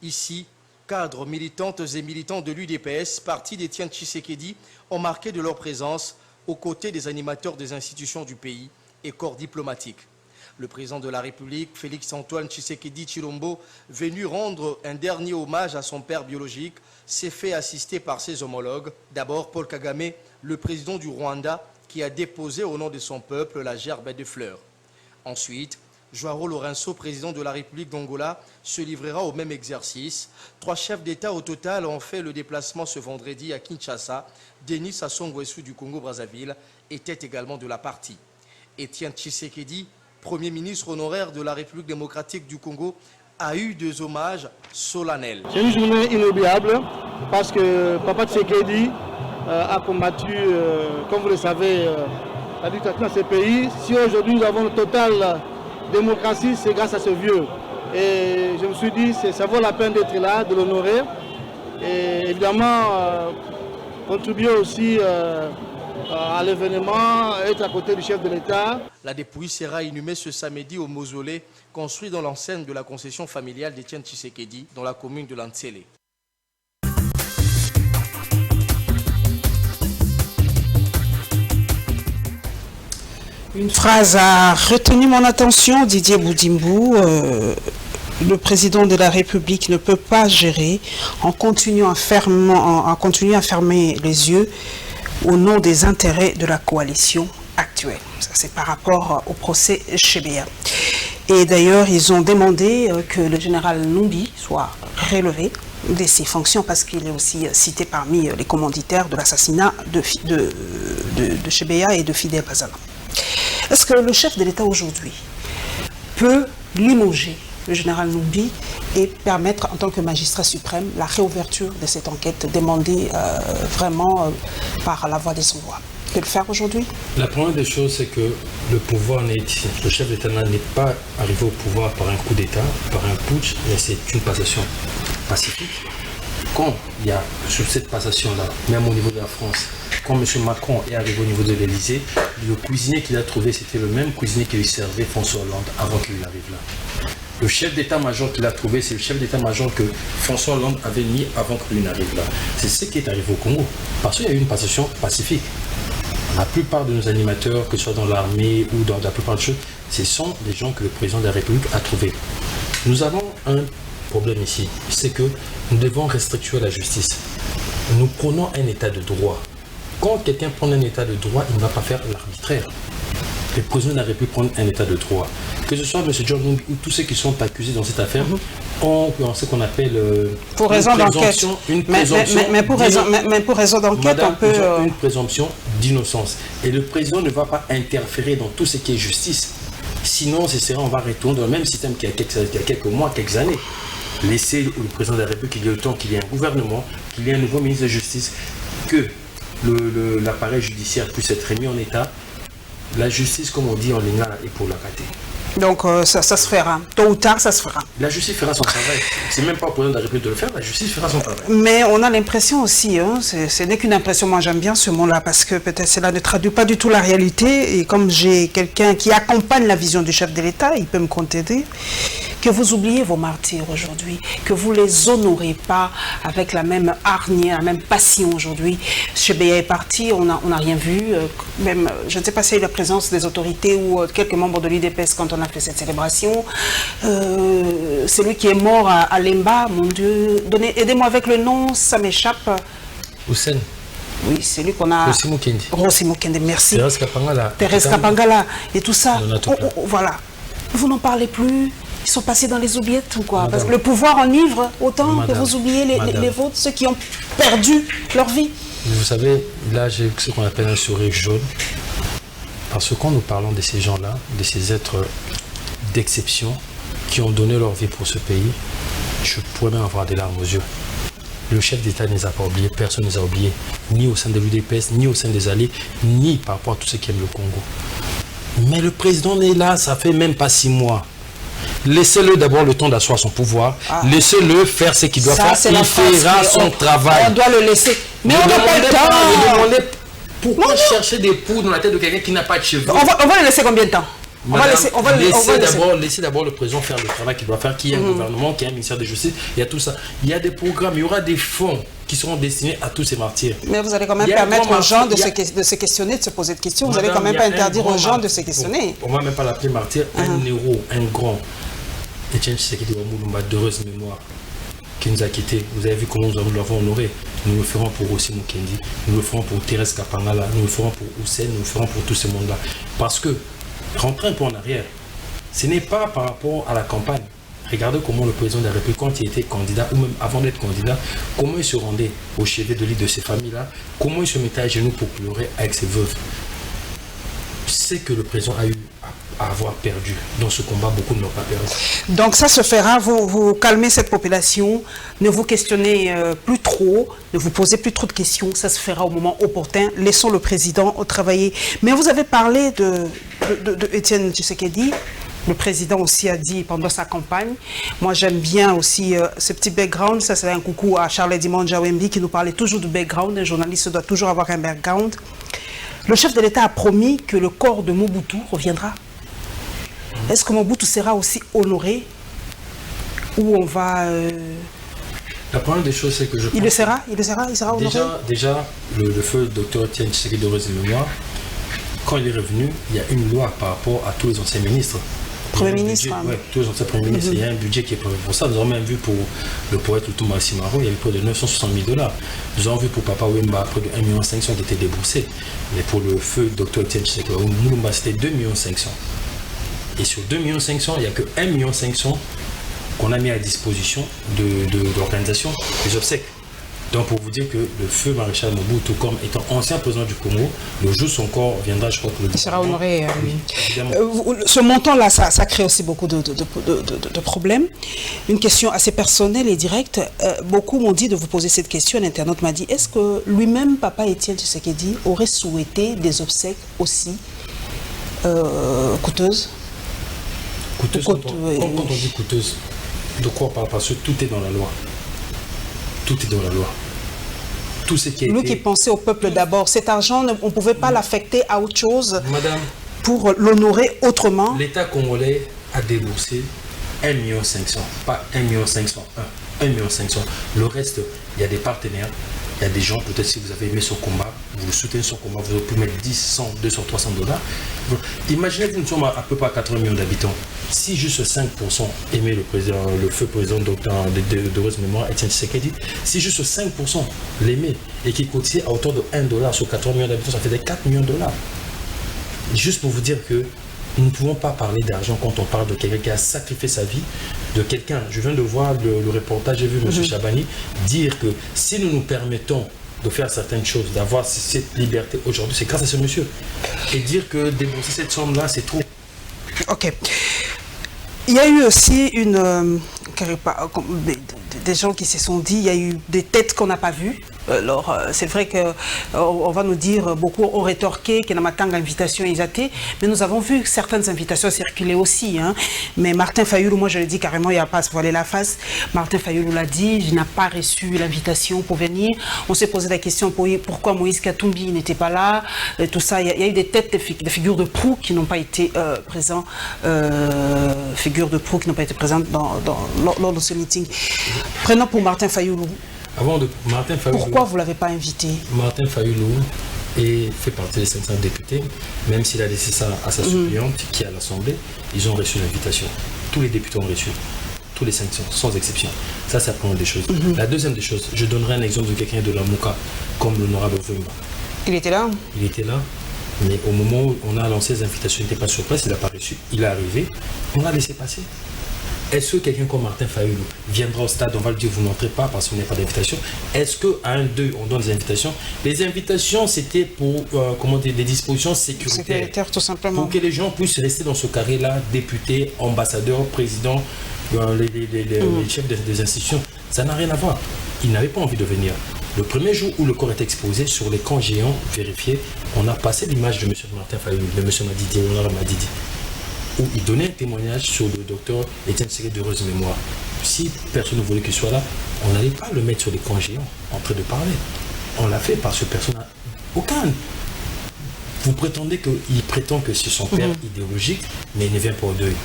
Ici, cadres, militantes et militants de l'UDPS, parti d'Étienne Tshisekedi, ont marqué de leur présence aux côtés des animateurs des institutions du pays et corps diplomatiques. Le président de la République, Félix-Antoine Tshisekedi Tshilombo, venu rendre un dernier hommage à son père biologique, s'est fait assister par ses homologues. D'abord, Paul Kagame, le président du Rwanda, qui a déposé au nom de son peuple la gerbe de fleurs. Ensuite, Joao Lourenço, président de la République d'Angola, se livrera au même exercice. 3 chefs d'État au total ont fait le déplacement ce vendredi à Kinshasa. Denis Sassou Nguesso du Congo-Brazzaville était également de la partie. Étienne Tshisekedi, Premier ministre honoraire de la République démocratique du Congo, a eu 2 hommages solennels. C'est une journée inoubliable parce que Papa Tshisekedi a combattu, comme vous le savez, la dictature dans ce pays. Si aujourd'hui nous avons le total démocratie, c'est grâce à ce vieux. Et je me suis dit, ça vaut la peine d'être là, de l'honorer. Et évidemment, contribuer aussi à l'événement, être à côté du chef de l'État. La dépouille sera inhumée ce samedi au mausolée construit dans l'enceinte de la concession familiale d'Étienne Tshisekedi, dans la commune de Lantsele. Une phrase a retenu mon attention, Didier Boudimbou. Le président de la République ne peut pas gérer en continuant à fermer les yeux au nom des intérêts de la coalition actuelle. Ça, c'est par rapport au procès Chebeya. Et d'ailleurs, ils ont demandé que le général Numbi soit relevé de ses fonctions parce qu'il est aussi cité parmi les commanditaires de l'assassinat de Chebeya et de Fidel Bazana. Est-ce que le chef de l'État aujourd'hui peut limoger le général Numbi et permettre en tant que magistrat suprême la réouverture de cette enquête demandée vraiment par la voix des sans-voix? Peut le faire aujourd'hui? La première des choses, c'est que le pouvoir n'est ici. Le chef d'État n'est pas arrivé au pouvoir par un coup d'État, par un putsch, mais c'est une passation pacifique. Quand il y a sur cette passation-là, même au niveau de la France, quand M. Macron est arrivé au niveau de l'Élysée, le cuisinier qu'il a trouvé, c'était le même cuisinier qui lui servait François Hollande avant qu'il arrive là. Le chef d'état-major qu'il a trouvé, c'est le chef d'état-major que François Hollande avait mis avant qu'il n'arrive là. C'est ce qui est arrivé au Congo, parce qu'il y a eu une passation pacifique. La plupart de nos animateurs, que ce soit dans l'armée ou dans la plupart des choses, ce sont des gens que le président de la République a trouvés. Nous avons un problème ici, c'est que nous devons restructurer la justice. Nous prenons un état de droit. Quand quelqu'un prend un état de droit, il ne va pas faire l'arbitraire. Le président n'a pu prendre un état de droit. Que ce soit M. John Numbi ou tous ceux qui sont accusés dans cette affaire, ont ce qu'on appelle pour raison d'enquête. Mais pour raison d'enquête, on peut... une présomption d'innocence. Et le président ne va pas interférer dans tout ce qui est justice. Sinon, on va retourner dans le même système qu'il y a quelques mois, quelques années. Laisser le président de la République qu'il y ait le temps qu'il y ait un gouvernement, qu'il y ait un nouveau ministre de justice, que l'appareil judiciaire puisse être remis en état. La justice, comme on dit en lingala, est pour la rater. Donc ça se fera, tôt ou tard ça se fera. La justice fera son travail. C'est même pas au président de la République de le faire, la justice fera son travail. Mais on a l'impression aussi, ce n'est qu'une impression, moi j'aime bien ce mot-là, parce que peut-être cela ne traduit pas du tout la réalité, et comme j'ai quelqu'un qui accompagne la vision du chef de l'État, il peut me contenter, que vous oubliez vos martyrs aujourd'hui, que vous les honorez pas avec la même hargne, la même passion aujourd'hui. Chebeya est parti, on n'a rien vu, même, je ne sais pas s'il y a eu la présence des autorités ou quelques membres de l'UDPS quand on a fait cette célébration. Celui qui est mort à Lemba, mon Dieu, aidez-moi avec le nom, ça m'échappe. Hussein. Oui, c'est lui qu'on a... Rossi Mukendi. Rossi Mukendi, merci. Thérèse Kapangala. Thérèse Kapangala et tout ça. Voilà. Vous n'en parlez plus. Ils sont passés dans les oubliettes ou quoi? Parce que le pouvoir enivre autant que vous oubliez les vôtres, ceux qui ont perdu leur vie. Vous savez, là j'ai ce qu'on appelle un sourire jaune. Parce que quand nous parlons de ces gens-là, de ces êtres d'exception qui ont donné leur vie pour ce pays, je pourrais même avoir des larmes aux yeux. Le chef d'État ne les a pas oubliés, personne ne les a oubliés, ni au sein de l'UDPS, ni au sein des alliés, ni par rapport à tous ceux qui aiment le Congo. Mais le président est là, ça fait même pas 6 mois. Laissez-le d'abord le temps d'asseoir son pouvoir. Laissez-le faire ce qu'il doit faire. Il fera son travail. On doit le laisser. Mais on n'a pas le temps. Pourquoi chercher des poux dans la tête de quelqu'un qui n'a pas de cheveux? On va le laisser combien de temps? Laissez d'abord le président faire le travail qu'il doit faire, qu'il y ait un gouvernement, qu'il y ait un ministère de justice, il y a tout ça. Il y a des programmes, il y aura des fonds qui seront destinés à tous ces martyrs. Mais vous allez quand même permettre aux gens de se questionner, de se poser de questions. Vous n'allez quand même pas interdire aux gens de se questionner. On ne va même pas l'appeler martyr, un héros, un grand. Etienne Tshisekedi Wamulumba, d'heureuse mémoire, qui nous a quittés. Vous avez vu comment nous l'avons honoré. Nous le ferons pour Rossi Mukendi, nous le ferons pour Thérèse Kapangala, nous le ferons pour Hussein, nous le ferons pour tout ce monde-là. Parce que, rentrer un peu en arrière, ce n'est pas par rapport à la campagne. Regardez comment le président de la République, quand il était candidat, ou même avant d'être candidat, comment il se rendait au chevet de lit de ces familles-là, comment il se mettait à genoux pour pleurer avec ses veuves. C'est que le président a eu à avoir perdu. Dans ce combat, beaucoup ne l'ont pas perdu. Donc ça se fera, vous calmez cette population, ne vous questionnez plus trop, ne vous posez plus trop de questions, ça se fera au moment opportun, laissons le président travailler. Mais vous avez parlé de Etienne Tshisekedi, le président aussi a dit pendant sa campagne, moi j'aime bien aussi ce petit background, ça c'est un coucou à Charles Dimondja Wembi qui nous parlait toujours du background, un journaliste doit toujours avoir un background. Le chef de l'État a promis que le corps de Mobutu reviendra. Est-ce que Mobutu sera aussi honoré ou on va... La première des choses, c'est que je pense... Il sera honoré. Déjà, le feu docteur Etienne Tshisekedi d'heureuse mémoire, quand il est revenu, il y a une loi par rapport à tous les anciens ministres. Premier ministre. Oui, tous les anciens premiers ministres. Il y a un budget qui est prévu pour ça. Nous avons même vu pour le poète Lutumba Simaro, il y avait près de 960 000 $. Nous avons vu pour Papa Wemba près de 1,5 million qui était déboursé. Mais pour le feu docteur Etienne Tshisekedi Wamulumba, c'était 2,5 millions. Et sur 2,5 millions, il n'y a que 1,5 million qu'on a mis à disposition de l'organisation des obsèques. Donc pour vous dire que le feu maréchal Mobutu, comme étant ancien président du Congo, le jour son corps viendra, je crois que il sera honoré. Ce montant-là, ça crée aussi beaucoup de problèmes. Une question assez personnelle et directe. Beaucoup m'ont dit de vous poser cette question. Un internaute m'a dit, est-ce que lui-même, Papa Étienne Tshisekedi, aurait souhaité des obsèques aussi coûteuses? Coûteuse, quand on dit coûteuse, de quoi on parle? Parce que tout est dans la loi. Tout est dans la loi. Tout ce qui est lui qui pensait au peuple d'abord, cet argent, on ne pouvait pas l'affecter à autre chose. Madame, pour l'honorer autrement. L'État congolais a déboursé 1,5 million, pas 1,5 million, 1,5 million. Le reste, il y a des partenaires, il y a des gens, peut-être si vous avez aimé son combat, vous soutenez son combat, vous pouvez mettre 10, 100, 200, 300 $. Imaginez que nous sommes à peu près 80 millions d'habitants. Si juste 5% aimaient le feu président d'heureuse mémoire, Étienne Tshisekedi, si juste 5% l'aimaient et qui cotisait à hauteur de $1 sur 80 millions d'habitants, ça fait des 4 millions $. Juste pour vous dire que nous ne pouvons pas parler d'argent quand on parle de quelqu'un qui a sacrifié sa vie, de quelqu'un, je viens de voir le reportage, j'ai vu M. Chabani dire que si nous nous permettons de faire certaines choses, d'avoir cette liberté aujourd'hui, c'est grâce à ce monsieur. Et dire que débourser cette somme-là, c'est trop. Ok. Il y a eu aussi des gens qui se sont dit, il y a eu des têtes qu'on n'a pas vues. Alors, c'est vrai qu'on va nous dire, beaucoup ont rétorqué qu'il y a une invitation isatée, mais nous avons vu certaines invitations circuler aussi. Hein. Mais Martin Fayoulou, moi je le dis carrément, il n'y a pas à se voiler la face. Martin Fayoulou l'a dit, il n'a pas reçu l'invitation pour venir. On s'est posé la question pourquoi Moïse Katumbi n'était pas là, et tout ça. Il y a eu des têtes, des figures de proue qui n'ont pas été présentes, lors de ce meeting. Prenons pour Martin Fayoulou. Pourquoi vous ne l'avez pas invité? Martin Fayoulou fait partie des 500 députés, même s'il a laissé ça à sa suppléante qui est à l'Assemblée, ils ont reçu l'invitation. Tous les députés ont reçu. Tous les 500, sans exception. Ça, c'est la première des choses. La deuxième des choses, je donnerai un exemple de quelqu'un de la Mouka, comme l'honorable Vumba. Il était là? Il était là, mais au moment où on a lancé les invitations, il n'était pas sur place, il n'a pas reçu. Il est arrivé, on l'a laissé passer. Est-ce que quelqu'un comme Martin Fayoulou viendra au stade, on va le dire, vous n'entrez pas parce qu'il n'y a pas d'invitation? Est-ce qu'à 1, 2, on donne des invitations? Les invitations, c'était pour des dispositions sécuritaires. Tout simplement. Pour que les gens puissent rester dans ce carré-là, députés, ambassadeurs, présidents, les chefs des institutions. Ça n'a rien à voir. Ils n'avaient pas envie de venir. Le premier jour où le corps est exposé sur l'écran géant vérifié, on a passé l'image de M. Martin Fayoulou, de M. Madidi, où il donnait un témoignage sur le docteur Étienne Tshisekedi d'heureuse mémoire. Si personne ne voulait qu'il soit là, on n'allait pas le mettre sur l'écran géant en train de parler. On l'a fait parce que personne n'a... Aucun. Vous prétendez qu'il prétend que c'est son père idéologique, mais il ne vient pas au deuil.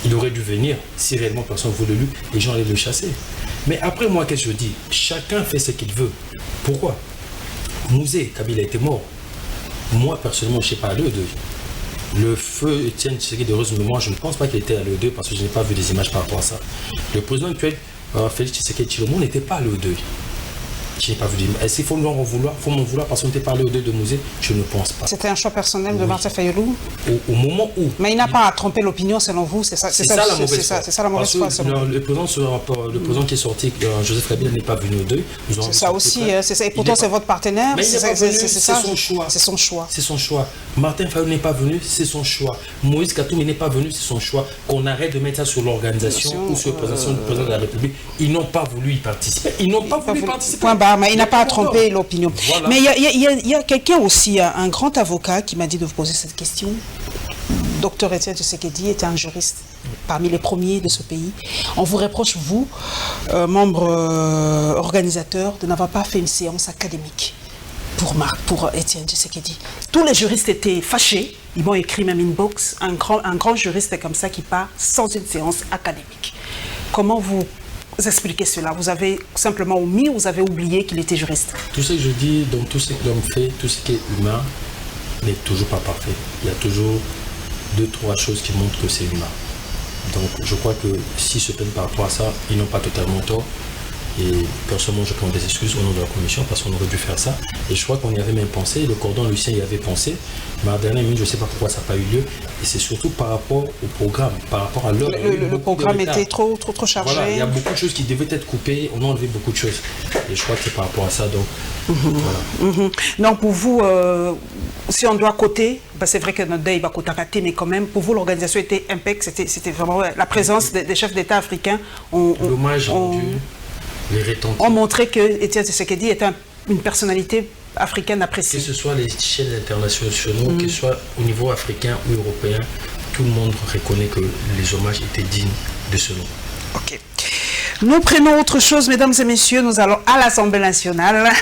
Il aurait dû venir, si réellement personne ne voulait lui, les gens allaient le chasser. Mais après moi, qu'est-ce que je dis? Chacun fait ce qu'il veut. Pourquoi? Mouzé Kabila était mort. Moi, personnellement, je ne sais pas aller au deuil. Le feu Étienne Tshisekedi d'heureuse mémoire, je ne pense pas qu'il était allé au deuil parce que je n'ai pas vu des images par rapport à ça. Le président actuel, Félix Tshisekedi Tshilombo, n'était pas allé au deuil. Je n'ai pas vu d'image. Est-ce qu'il faut m'en vouloir? Faut m'en vouloir parce qu'on n'était pas allé au deuil de Mouzé? Je ne pense pas. C'était un choix personnel de Martin Fayoulou? Au moment où... Mais il n'a pas à tromper l'opinion selon vous, c'est ça la mauvaise foi. Le président qui est sorti, Joseph Kabila, n'est pas venu au deuil. C'est ça aussi, c'est ça. Et pourtant c'est votre partenaire. Mais c'est son choix. C'est son choix. C'est son choix. Martin Fayoulou n'est pas venu, c'est son choix. Moïse Katumbi n'est pas venu, c'est son choix. Qu'on arrête de mettre ça sur l'organisation ou sur la présentation du président de la République. Ils n'ont pas voulu y participer. Mais il n'a pas à tromper l'opinion. Voilà. Mais il y a quelqu'un aussi, un grand avocat qui m'a dit de vous poser cette question. Dr Étienne Tshisekedi était un juriste parmi les premiers de ce pays. On vous reproche, vous, membre organisateur, de n'avoir pas fait une séance académique pour Étienne Tshisekedi. Tous les juristes étaient fâchés. Ils m'ont écrit même inbox, un grand juriste comme ça qui part sans une séance académique. Comment vous expliquez cela? Vous avez simplement omis ou vous avez oublié qu'il était juriste? Tout ce que je dis, donc tout ce que l'homme fait, tout ce qui est humain, n'est toujours pas parfait. Il y a toujours 2-3 choses qui montrent que c'est humain. Donc je crois que s'ils se plaignent par rapport à ça, ils n'ont pas totalement tort. Et personnellement, je prends des excuses au nom de la commission parce qu'on aurait dû faire ça. Et je crois qu'on y avait même pensé, le cordon Lucien y avait pensé, mais à la dernière minute, je ne sais pas pourquoi ça n'a pas eu lieu. Et c'est surtout par rapport au programme, par rapport à l'heure. Le programme était trop chargé. Voilà, il y a beaucoup de choses qui devaient être coupées, on a enlevé beaucoup de choses. Et je crois que c'est par rapport à ça. Donc, voilà. Non, pour vous, si on doit coter, ben c'est vrai que notre deuil va coter raté, mais quand même, pour vous, l'organisation était impeccable. C'était vraiment la présence des chefs d'État africains. L'hommage rendu, les retentis. On montrait que Étienne Tshisekedi était une personnalité africaine appréciée. Que ce soit les chaînes internationaux, que ce soit au niveau africain ou européen, tout le monde reconnaît que les hommages étaient dignes de ce nom. Ok. Nous prenons autre chose, mesdames et messieurs, nous allons à l'Assemblée nationale.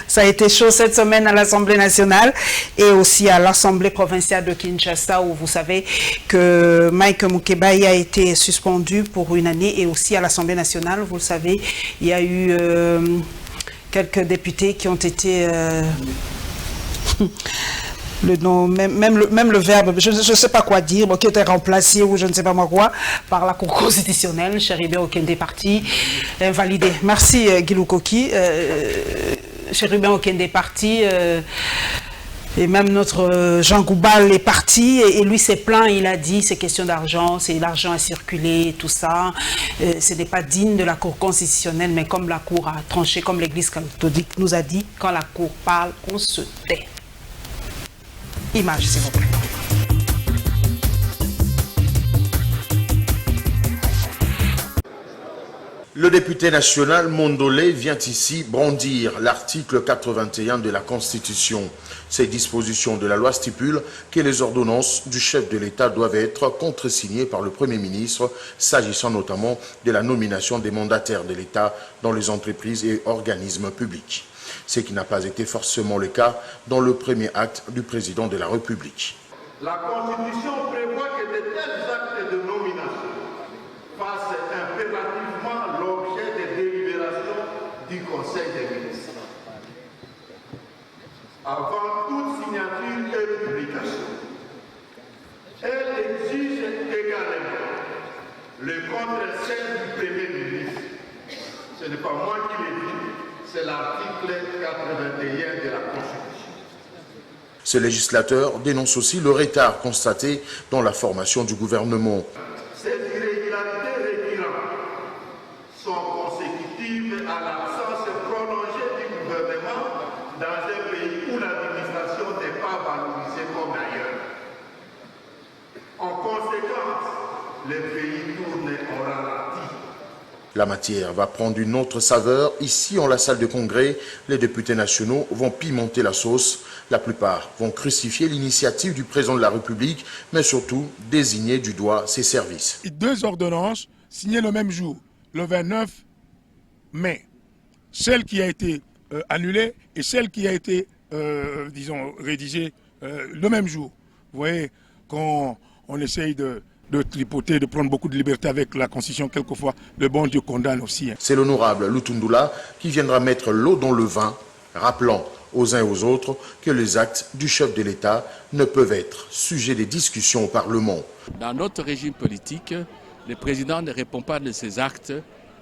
Ça a été chaud cette semaine à l'Assemblée nationale et aussi à l'Assemblée provinciale de Kinshasa où vous savez que Mike Mukebai a été suspendu pour une année et aussi à l'Assemblée nationale, vous le savez, il y a eu quelques députés qui ont été... le nom, même le verbe, je ne sais pas quoi dire, qui était remplacé ou je ne sais pas moi quoi, par la Cour constitutionnelle, Chéribé Okende parti, invalidé. Merci Guilou Koki, Chéribé Okende parti, et même notre Jean Goubal est parti, et lui s'est plaint, il a dit, c'est question d'argent, c'est l'argent à circuler, tout ça, ce n'est pas digne de la Cour constitutionnelle, mais comme la Cour a tranché, comme l'Église catholique nous a dit, quand la Cour parle, on se tait. Image, s'il vous plaît. Le député national Mondolé vient ici brandir l'article 81 de la Constitution. Ces dispositions de la loi stipulent que les ordonnances du chef de l'État doivent être contresignées par le Premier ministre, s'agissant notamment de la nomination des mandataires de l'État dans les entreprises et organismes publics. Ce qui n'a pas été forcément le cas dans le premier acte du président de la République. La Constitution prévoit que de tels actes de nomination fassent impérativement l'objet des délibérations du Conseil des ministres. Avant toute signature et publication, elle exige également le contre-chef du Premier ministre. Ce n'est pas moi qui l'ai dit. C'est l'article 81 de la Constitution. Ce législateur dénonce aussi le retard constaté dans la formation du gouvernement. Ces irrégularités récurrentes sont consécutives à l'absence prolongée du gouvernement dans un pays où l'administration n'est pas valorisée comme ailleurs. En conséquence, le pays tourne au ralenti. La matière va prendre une autre saveur. Ici, en la salle de congrès, les députés nationaux vont pimenter la sauce. La plupart vont crucifier l'initiative du président de la République, mais surtout désigner du doigt ses services. 2 ordonnances signées le même jour, le 29 mai. Celle qui a été annulée et celle qui a été, disons, rédigée le même jour. Vous voyez, quand on essaye de tripoter, de prendre beaucoup de liberté avec la Constitution, quelquefois, le bon Dieu condamne aussi. C'est l'honorable Lutundula qui viendra mettre l'eau dans le vin, rappelant aux uns et aux autres que les actes du chef de l'État ne peuvent être sujets de discussion au Parlement. Dans notre régime politique, le président ne répond pas de ses actes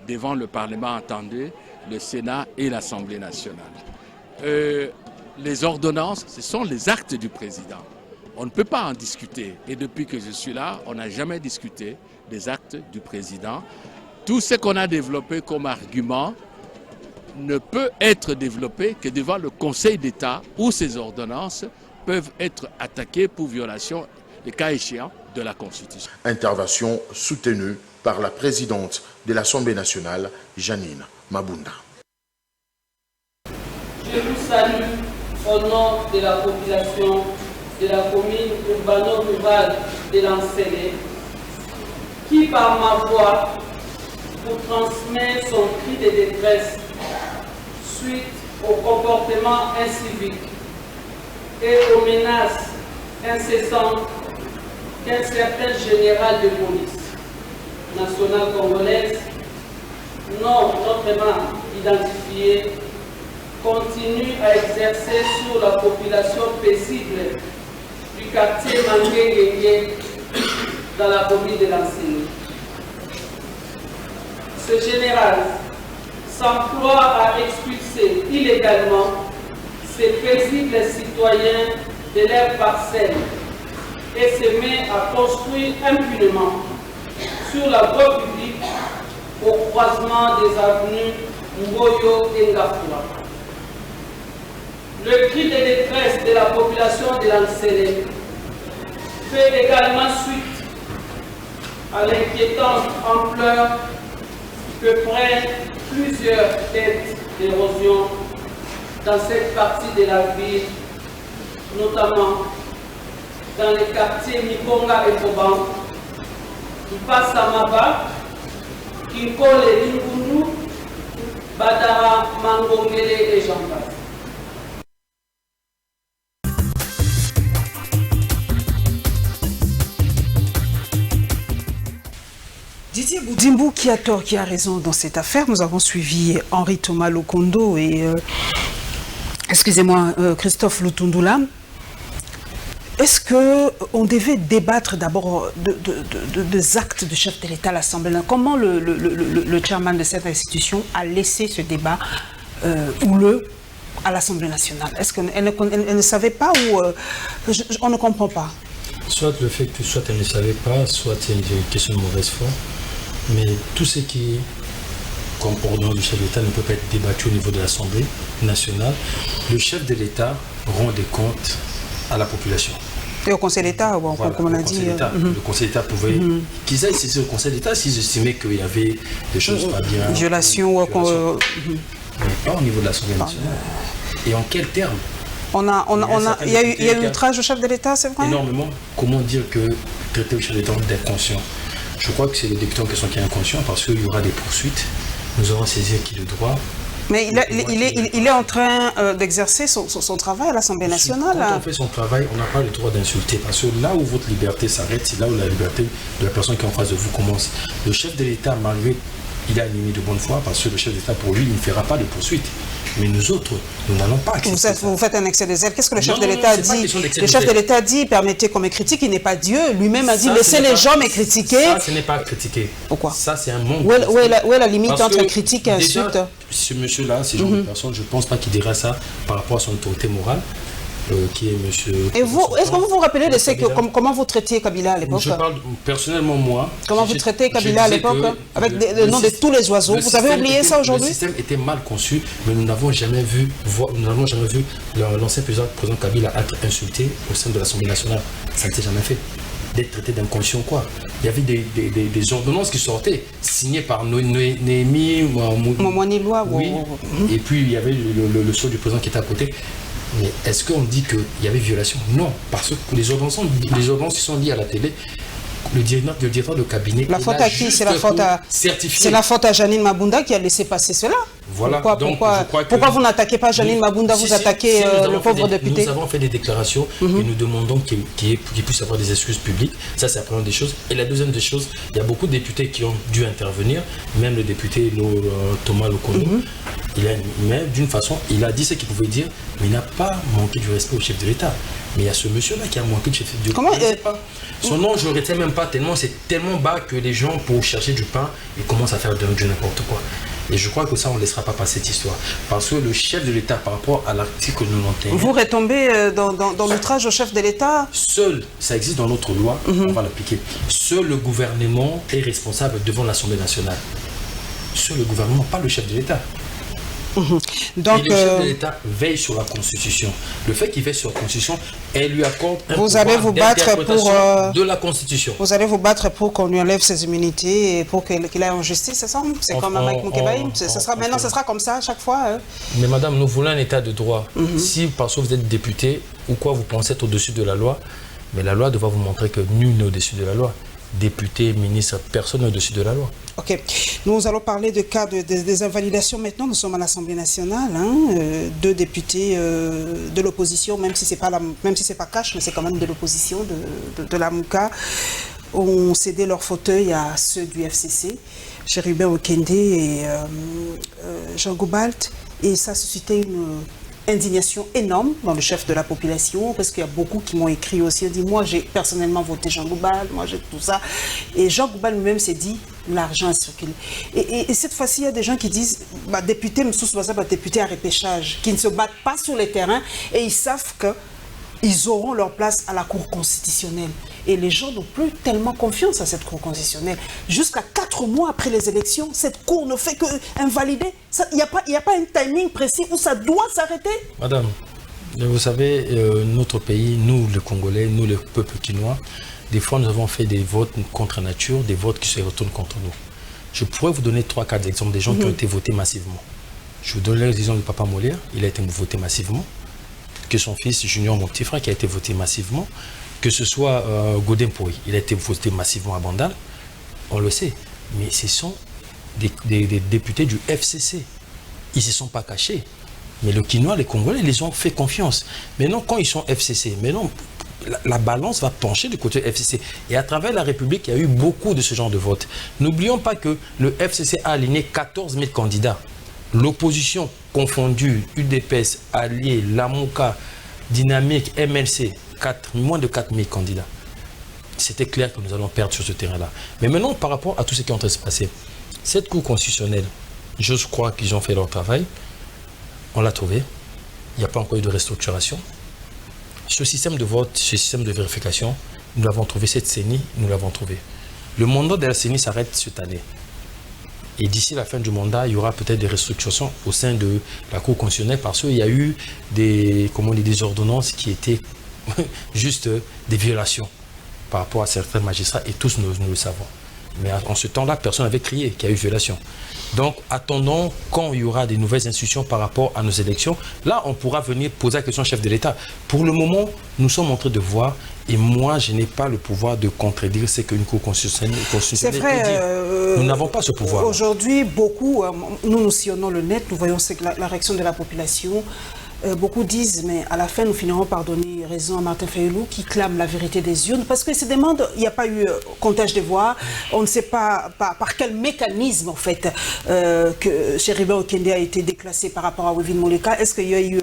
devant le Parlement entendu, le Sénat et l'Assemblée nationale. Les ordonnances, ce sont les actes du président. On ne peut pas en discuter. Et depuis que je suis là, on n'a jamais discuté des actes du président. Tout ce qu'on a développé comme argument ne peut être développé que devant le Conseil d'État où ces ordonnances peuvent être attaquées pour violation, le cas échéant, de la Constitution. Intervention soutenue par la présidente de l'Assemblée nationale, Janine Mabunda. Je vous salue au nom de la population de la commune urbano-rurale de Lansele, qui par ma voix vous transmet son cri de détresse suite au comportement incivique et aux menaces incessantes qu'un certain général de police nationale congolaise, non autrement identifié, continue à exercer sur la population paisible du quartier Mangué dans la commune de Lansele. Ce général s'emploie à expulser illégalement ces paisibles citoyens de leurs parcelles et se met à construire impunément sur la voie publique au croisement des avenues Mboyo et Ngafua. Le cri de détresse de la population de Lansele fait également suite à l'inquiétante ampleur que prennent plusieurs têtes d'érosion dans cette partie de la ville, notamment dans les quartiers Mikonga et Boban, Ipassamaba, Kinkole Lingunu, Badara, Mangongele et j'en passe. Didier Boudimbou, qui a tort, qui a raison dans cette affaire. Nous avons suivi Henri Thomas Lokondo et Christophe Lutundula. Est-ce qu'on devait débattre d'abord des actes de chef de l'État à l'Assemblée nationale? Comment le chairman de cette institution a laissé ce débat houleux à l'Assemblée nationale? Est-ce qu'elle ne savait pas ou on ne comprend pas? Soit le fait que soit elle ne savait pas, soit c'est une question de mauvaise foi. Mais tout ce qui est comportement du chef de l'État ne peut pas être débattu au niveau de l'Assemblée nationale. Le chef de l'État rend des comptes à la population. Et au Conseil d'État, bon, voilà, comme on a dit. Le Conseil d'État pouvait... Qu'ils aillent saisir le Conseil d'État s'ils estimaient qu'il y avait des choses pas bien. Violation. Mais pas au niveau de l'Assemblée nationale. Et en quels termes? Il y a eu outrage au chef de l'État, c'est vrai? Énormément. Comment dire que traiter le chef de l'État d'inconscient? Je crois que c'est le député en question qui est inconscient parce qu'il y aura des poursuites. Nous aurons saisi qui le droit. Mais il est en train d'exercer son travail à l'Assemblée nationale. Quand on fait son travail, on n'a pas le droit d'insulter. Parce que là où votre liberté s'arrête, c'est là où la liberté de la personne qui est en face de vous commence. Le chef de l'État, malgré il a animé de bonne foi, parce que le chef d'État, pour lui, il ne fera pas de poursuite. Mais nous autres, nous n'allons pas accepter vous faites un excès de zèle. Qu'est-ce que le chef de l'État dit? Le chef de l'État dit, permettez qu'on me critique, il n'est pas Dieu. Lui-même a dit, laissez les gens me critiquer. Ça, ce n'est pas critiquer. Pourquoi? Ça, c'est un manque. Où est la limite entre critique et insulte? Ce monsieur-là, ce genre de personne, je ne pense pas qu'il dira ça par rapport à son autorité morale. Qui est monsieur... Et vous, est-ce que vous vous rappelez de ce comment vous traitiez Kabila à l'époque? Je parle personnellement, moi... Comment vous traitez Kabila à l'époque? Avec le nom de tous les oiseaux. Vous avez oublié ça aujourd'hui? Le système était mal conçu, mais nous n'avons jamais vu l'ancien président Kabila être insulté au sein de l'Assemblée nationale. Ça ne s'est jamais fait. D'être traité d'inconscient, quoi. Il y avait des ordonnances qui sortaient, signées par Néhémie... Momoniloa. Oui. Et puis, il y avait le sceau du président qui était à côté. Mais est-ce qu'on dit qu'il y avait violation? Non, parce que les ordonnances qui sont liées à la télé, le directeur de cabinet... La faute à qui? C'est la faute à Janine Mabunda qui a laissé passer cela. Voilà. Pourquoi vous n'attaquez pas Janine Mabunda, vous attaquez le pauvre député? Nous avons fait des déclarations et nous demandons qu'il puisse avoir des excuses publiques. Ça, c'est la première des choses. Et la deuxième des choses, il y a beaucoup de députés qui ont dû intervenir, même le député Thomas Lokondo. Mais d'une façon, il a dit ce qu'il pouvait dire, mais il n'a pas manqué du respect au chef de l'État. Mais il y a ce monsieur-là qui a manqué du chef de l'État. Comment son nom, je ne retiens même pas tellement, c'est tellement bas que les gens, pour chercher du pain, ils commencent à faire du n'importe quoi. Et je crois que ça, on ne laissera pas passer cette histoire. Parce que le chef de l'État, par rapport à l'article 91... Vous retombez dans l'outrage au chef de l'État? Seul, ça existe dans notre loi, on va l'appliquer. Seul le gouvernement est responsable devant l'Assemblée nationale. Seul le gouvernement, pas le chef de l'État. Donc, et le chef de l'État veille sur la Constitution. Le fait qu'il veille sur la Constitution, elle lui accorde un pouvoir d'interprétation de la Constitution. Vous allez vous battre pour qu'on lui enlève ses immunités et pour qu'il ait en justice, c'est ça? C'est comme Mike Moukebaïm. Maintenant, ce sera comme ça à chaque fois. Hein. Mais madame, nous voulons un état de droit. Si parce que vous êtes député ou quoi, vous pensez être au-dessus de la loi, mais la loi doit vous montrer que nul n'est au-dessus de la loi. Député, ministre, personne n'est au-dessus de la loi. Ok. Nous allons parler de cas des invalidations maintenant. Nous sommes à l'Assemblée nationale. Deux députés de l'opposition, même si ce n'est pas cash, mais c'est quand même de l'opposition de la Mouka, ont cédé leur fauteuil à ceux du FCC, Chérubin Okende et Jean Goubalt. Et ça a suscité une indignation énorme dans le chef de la population, parce qu'il y a beaucoup qui m'ont écrit aussi, ont dit, moi j'ai personnellement voté Jean Goubal, moi j'ai tout ça. Et Jean Goubal lui-même s'est dit, l'argent circule. Et cette fois-ci, il y a des gens qui disent, député, député à repêchage, qui ne se battent pas sur les terrains et ils savent qu'ils auront leur place à la Cour constitutionnelle. Et les gens n'ont plus tellement confiance à cette Cour constitutionnelle. Jusqu'à 4 mois après les élections, cette Cour ne fait qu'invalider. Il n'y a pas un timing précis où ça doit s'arrêter. Madame, vous savez, notre pays, nous les Congolais, nous le peuple quinois, des fois nous avons fait des votes contre nature, des votes qui se retournent contre nous. Je pourrais vous donner 3-4 exemples des gens qui ont été votés massivement. Je vous donne l'exemple de Papa Molière, il a été voté massivement. Que son fils Junior, mon petit frère, qui a été voté massivement. Que ce soit Godin Pourri, il a été voté massivement à Bandal, on le sait. Mais ce sont des députés du FCC. Ils ne se sont pas cachés. Mais le Quinois, les Congolais, ils les ont fait confiance. Maintenant, quand ils sont FCC, maintenant, la balance va pencher du côté FCC. Et à travers la République, il y a eu beaucoup de ce genre de vote. N'oublions pas que le FCC a aligné 14 000 candidats. L'opposition confondue, UDPS, Alliés, Lamuka, Dynamique, MLC, moins de 4 000 candidats. C'était clair que nous allons perdre sur ce terrain-là. Mais maintenant, par rapport à tout ce qui est en train de se passer, cette Cour constitutionnelle, je crois qu'ils ont fait leur travail. On l'a trouvé. Il n'y a pas encore eu de restructuration. Ce système de vote, ce système de vérification, nous l'avons trouvé. Cette CENI, nous l'avons trouvé. Le mandat de la CENI s'arrête cette année. Et d'ici la fin du mandat, il y aura peut-être des restructurations au sein de la Cour constitutionnelle parce qu'il y a eu des ordonnances qui étaient juste des violations par rapport à certains magistrats et tous nous le savons. Mais en ce temps-là, personne n'avait crié qu'il y a eu violation. Donc, attendons quand il y aura des nouvelles institutions par rapport à nos élections. Là, on pourra venir poser la question au chef de l'État. Pour le moment, nous sommes en train de voir, et moi, je n'ai pas le pouvoir de contredire ce qu'une Cour constitutionnelle C'est vrai, dit. Nous n'avons pas ce pouvoir. Aujourd'hui, beaucoup, nous sillonnons le net, nous voyons la réaction de la population. Beaucoup disent, mais à la fin, nous finirons par donner raison à Martin Fayulu qui clame la vérité des urnes, parce que se demande, il n'y a pas eu comptage des voix, on ne sait pas par quel mécanisme, en fait, que Chériba Okende a été déclassé par rapport à Wivin Moleka. Est-ce qu'il y a eu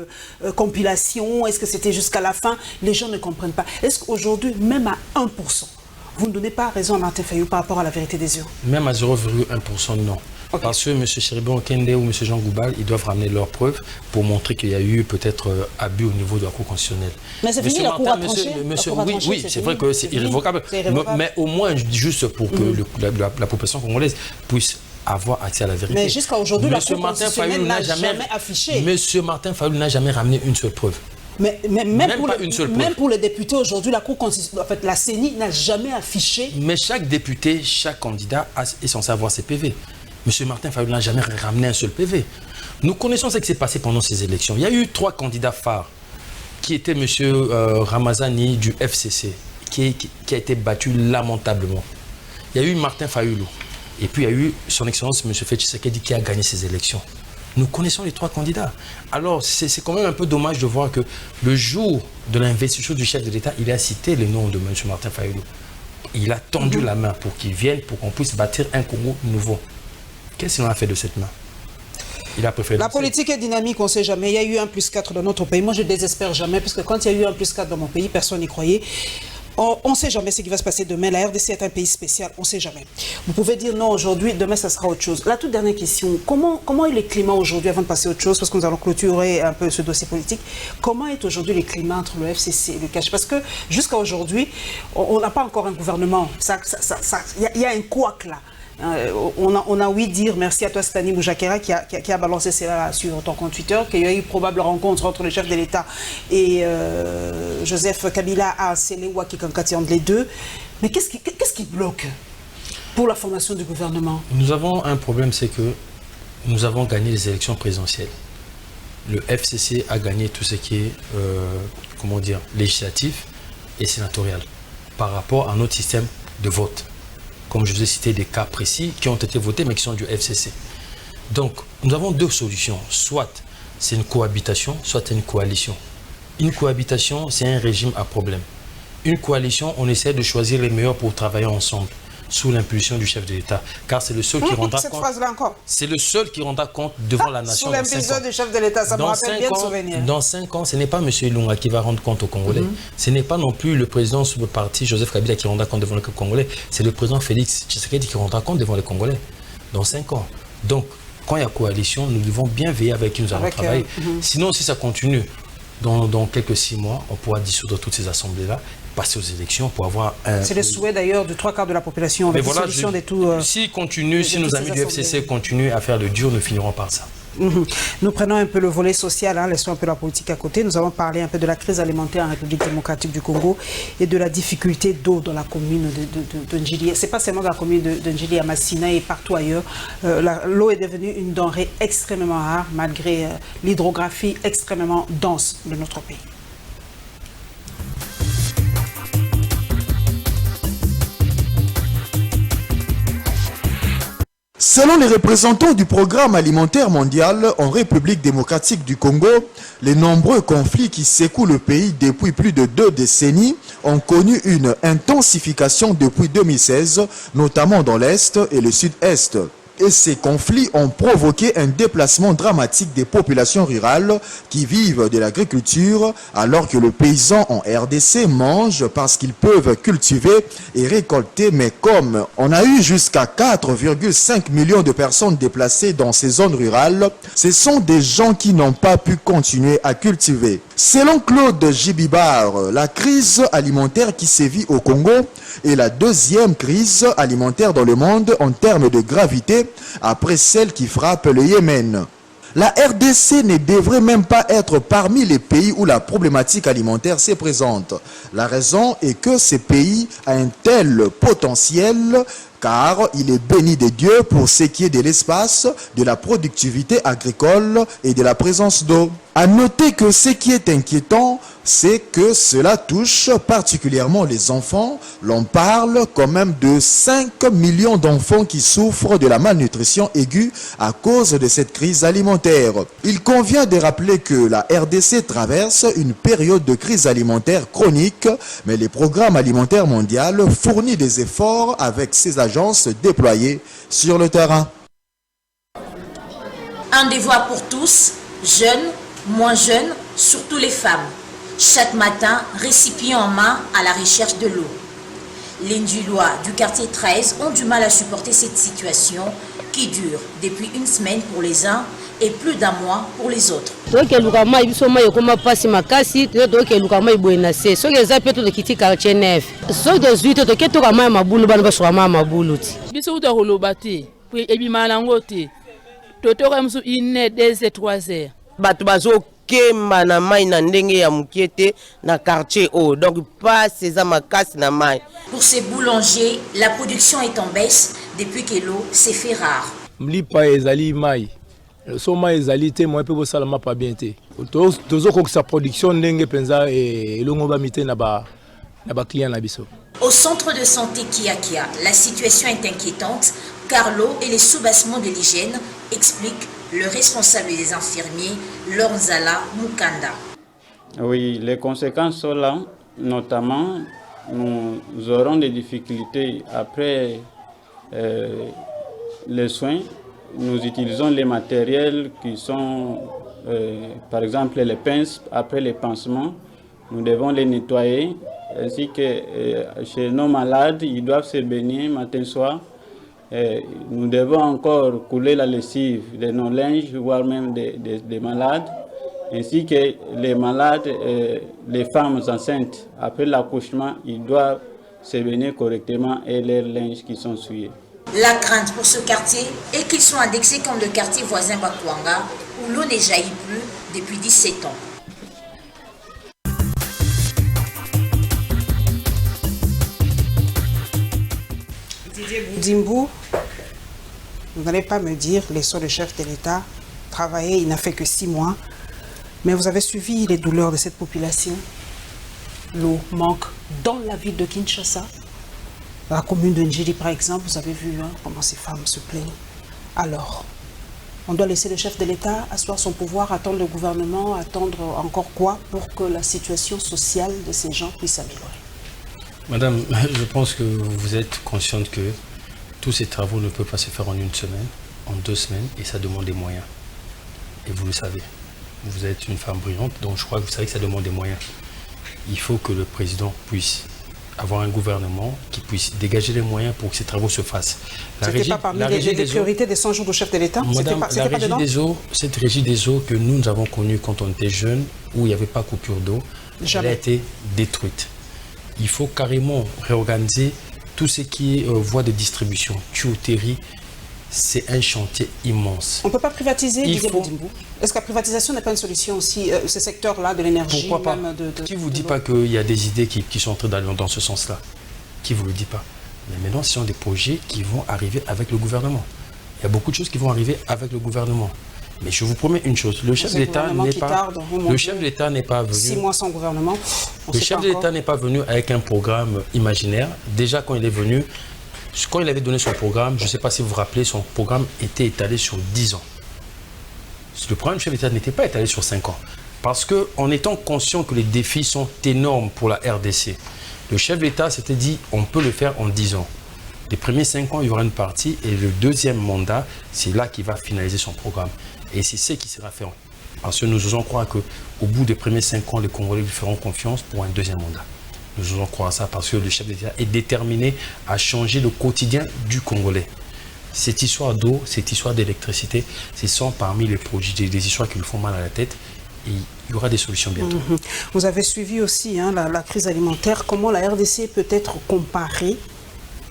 compilation? Est-ce que c'était jusqu'à la fin? Les gens ne comprennent pas. Est-ce qu'aujourd'hui, même à 1%, vous ne donnez pas raison à Martin Fayulu par rapport à la vérité des urnes? Même à 0,1%, non. Okay. Parce que M. Chériba Okende ou M. Jean Goubal, ils doivent ramener leurs preuves pour montrer qu'il y a eu peut-être abus au niveau de la Cour constitutionnelle. Mais c'est fini, la Cour a tranché. Oui, c'est vrai que c'est irrévocable. Mais au moins, juste pour que la population congolaise puisse avoir accès à la vérité. Mais jusqu'à aujourd'hui, la Cour constitutionnelle n'a jamais affiché. M. Martin Fayulu n'a jamais ramené une seule preuve. Mais même pour les députés aujourd'hui, la Cour constitutionnelle, en fait, la CENI n'a jamais affiché. Mais chaque député, chaque candidat est censé avoir ses PV. M. Martin Fayulu n'a jamais ramené un seul PV. Nous connaissons ce qui s'est passé pendant ces élections. Il y a eu 3 candidats phares, qui étaient M. Ramazani du FCC, qui a été battu lamentablement. Il y a eu Martin Fayulu. Et puis il y a eu son Excellence M. Félix Tshisekedi qui a gagné ces élections. Nous connaissons les 3 candidats. Alors c'est quand même un peu dommage de voir que le jour de l'investiture du chef de l'État, il a cité le nom de M. Martin Fayulu. Il a tendu la main pour qu'il vienne, pour qu'on puisse bâtir un Congo nouveau. Qu'est-ce qu'il en a fait de cette main? Il a préféré la politique est dynamique, on ne sait jamais. Il y a eu 1+4 dans notre pays. Moi, je ne désespère jamais, parce que quand il y a eu 1+4 dans mon pays, personne n'y croyait. On ne sait jamais ce qui va se passer demain. La RDC est un pays spécial, on ne sait jamais. Vous pouvez dire non aujourd'hui, demain ça sera autre chose. La toute dernière question, comment est le climat aujourd'hui, avant de passer à autre chose, parce que nous allons clôturer un peu ce dossier politique, comment est aujourd'hui le climat entre le FCC et le CACH? Parce que jusqu'à aujourd'hui, on n'a pas encore un gouvernement. Il y a un couac là. On a ouï dire, merci à toi Stani Moujakera qui a balancé cela sur ton compte Twitter, qu'il y a eu probable rencontre entre le chef de l'État et Joseph Kabila à scellé Waki Kankati entre les deux. Mais qu'est-ce qui bloque pour la formation du gouvernement? Nous avons un problème, c'est que nous avons gagné les élections présidentielles. Le FCC a gagné tout ce qui est, législatif et sénatorial par rapport à notre système de vote. Comme je vous ai cité des cas précis qui ont été votés mais qui sont du FCC. Donc, nous avons 2 solutions. Soit c'est une cohabitation, soit c'est une coalition. Une cohabitation, c'est un régime à problème. Une coalition, on essaie de choisir les meilleurs pour travailler ensemble. sous l'impulsion du chef de l'État. Car c'est le seul qui rendra cette compte. phrase-là encore. C'est le seul qui rendra compte devant la nation. Sous l'impulsion du chef de l'État, ça me rappelle bien de souvenir. Dans 5 ans, ce n'est pas M. Ilunga qui va rendre compte aux Congolais. Ce n'est pas non plus le président sous le parti Joseph Kabila qui rendra compte devant les Congolais. C'est le président Félix Tshisekedi qui rendra compte devant les Congolais. Dans 5 ans. Donc, quand il y a coalition, nous devons bien veiller avec qui nous allons travailler. Sinon, si ça continue, dans quelques 6 mois, on pourra dissoudre toutes ces assemblées-là, passer aux élections pour avoir un... C'est le souhait d'ailleurs de 3/4 de la population, la dissolution de tout... si nos amis du FCC continuent à faire le dur, nous finirons par ça. Nous prenons un peu le volet social, laissons un peu la politique à côté. Nous avons parlé un peu de la crise alimentaire en République démocratique du Congo et de la difficulté d'eau dans la commune de Ndjili. Ce n'est pas seulement dans la commune de Ndjili, à Massina et partout ailleurs. L'eau est devenue une denrée extrêmement rare malgré l'hydrographie extrêmement dense de notre pays. Selon les représentants du programme alimentaire mondial en République démocratique du Congo, les nombreux conflits qui secouent le pays depuis plus de 2 décennies ont connu une intensification depuis 2016, notamment dans l'Est et le Sud-Est. Et ces conflits ont provoqué un déplacement dramatique des populations rurales qui vivent de l'agriculture, alors que les paysans en RDC mangent parce qu'ils peuvent cultiver et récolter. Mais comme on a eu jusqu'à 4,5 millions de personnes déplacées dans ces zones rurales, ce sont des gens qui n'ont pas pu continuer à cultiver. Selon Claude Jibibar, la crise alimentaire qui sévit au Congo est la 2e crise alimentaire dans le monde en termes de gravité, après celle qui frappe le Yémen. La RDC ne devrait même pas être parmi les pays où la problématique alimentaire se présente. La raison est que ce pays a un tel potentiel car il est béni de Dieu pour ce qui est de l'espace, de la productivité agricole et de la présence d'eau. À noter que ce qui est inquiétant, c'est que cela touche particulièrement les enfants. L'on parle quand même de 5 millions d'enfants qui souffrent de la malnutrition aiguë à cause de cette crise alimentaire. Il convient de rappeler que la RDC traverse une période de crise alimentaire chronique, mais le programme alimentaire mondial fournit des efforts avec ses agences déployées sur le terrain. Un devoir pour tous, jeunes, moins jeunes, surtout les femmes. Chaque matin, récipient en main à la recherche de l'eau. Les Ndjilois du quartier 13 ont du mal à supporter cette situation qui dure depuis 1 semaine pour les uns et plus d'1 mois pour les autres. kemba na mai na ndenge ya mukiete na quartier haut, donc pas ces amakasi na mai. Pour ces boulangers, la production est en baisse depuis que l'eau s'est fait rare. Mlipa ezali mai. So mai ezali te moi pe bo salama pa bien te. Tozo ko sa production ndenge penza e longo ba mité na ba client na biso. Au centre de santé Kiakia, la situation est inquiétante car l'eau et les soubassements de l'hygiène expliquent le responsable des infirmiers, Lorzala Mukanda. Oui, les conséquences sont là, notamment nous aurons des difficultés après les soins. Nous utilisons les matériels qui sont, par exemple les pinces, après les pansements, nous devons les nettoyer, ainsi que chez nos malades, ils doivent se baigner matin soir. Nous devons encore couler la lessive de nos linges, voire même des malades, ainsi que les malades, les femmes enceintes. Après l'accouchement, ils doivent se baigner correctement et leurs linges qui sont souillés. La crainte pour ce quartier est qu'ils soient indexés comme le quartier voisin Bakwanga, où l'eau ne jaillit plus depuis 17 ans. Dimbou, vous n'allez pas me dire, laissons le chef de l'État travailler, il n'a fait que 6 mois, mais vous avez suivi les douleurs de cette population. L'eau manque dans la ville de Kinshasa. Dans la commune de Ndjili, par exemple, vous avez vu comment ces femmes se plaignent. Alors, on doit laisser le chef de l'État asseoir son pouvoir, attendre le gouvernement, attendre encore quoi pour que la situation sociale de ces gens puisse s'améliorer? Madame, je pense que vous êtes consciente que tous ces travaux ne peuvent pas se faire en une semaine, en 2 semaines, et ça demande des moyens. Et vous le savez. Vous êtes une femme brillante, donc je crois que vous savez que ça demande des moyens. Il faut que le président puisse avoir un gouvernement qui puisse dégager les moyens pour que ces travaux se fassent. C'était pas parmi les priorités des 100 jours de chef de l'État? Madame, la régie des eaux, cette régie des eaux que nous avons connue quand on était jeunes, où il n'y avait pas coupure d'eau, elle a été détruite. Il faut carrément réorganiser tout ce qui est voie de distribution, tuyauterie. C'est un chantier immense. On ne peut pas privatiser, disait Boudimbo. Est-ce que la privatisation n'est pas une solution aussi, ce secteur-là de l'énergie? Pourquoi pas? Qui ne vous dit pas qu'il y a des idées qui sont en train d'aller dans ce sens-là? Qui ne vous le dit pas? Mais maintenant, ce sont des projets qui vont arriver avec le gouvernement. Il y a beaucoup de choses qui vont arriver avec le gouvernement. Mais je vous promets une chose, le chef de l'État n'est pas venu... 6 mois sans gouvernement. Le chef de l'État n'est pas venu avec un programme imaginaire. Déjà, quand il est venu... Quand il avait donné son programme, je ne sais pas si vous vous rappelez, son programme était étalé sur 10 ans. Le programme du chef d'État n'était pas étalé sur 5 ans. Parce qu'en étant conscient que les défis sont énormes pour la RDC, le chef d'État s'était dit on peut le faire en 10 ans. Les premiers 5 ans, il y aura une partie et le deuxième mandat, c'est là qu'il va finaliser son programme. Et c'est ce qui sera fait. Parce que nous osons croire qu'au bout des premiers 5 ans, les Congolais lui feront confiance pour un deuxième mandat. Nous osons croire ça parce que le chef d'État est déterminé à changer le quotidien du Congolais. Cette histoire d'eau, cette histoire d'électricité, ce sont parmi les projets, des histoires qui nous font mal à la tête. Et il y aura des solutions bientôt. Vous avez suivi aussi la crise alimentaire. Comment la RDC peut être comparée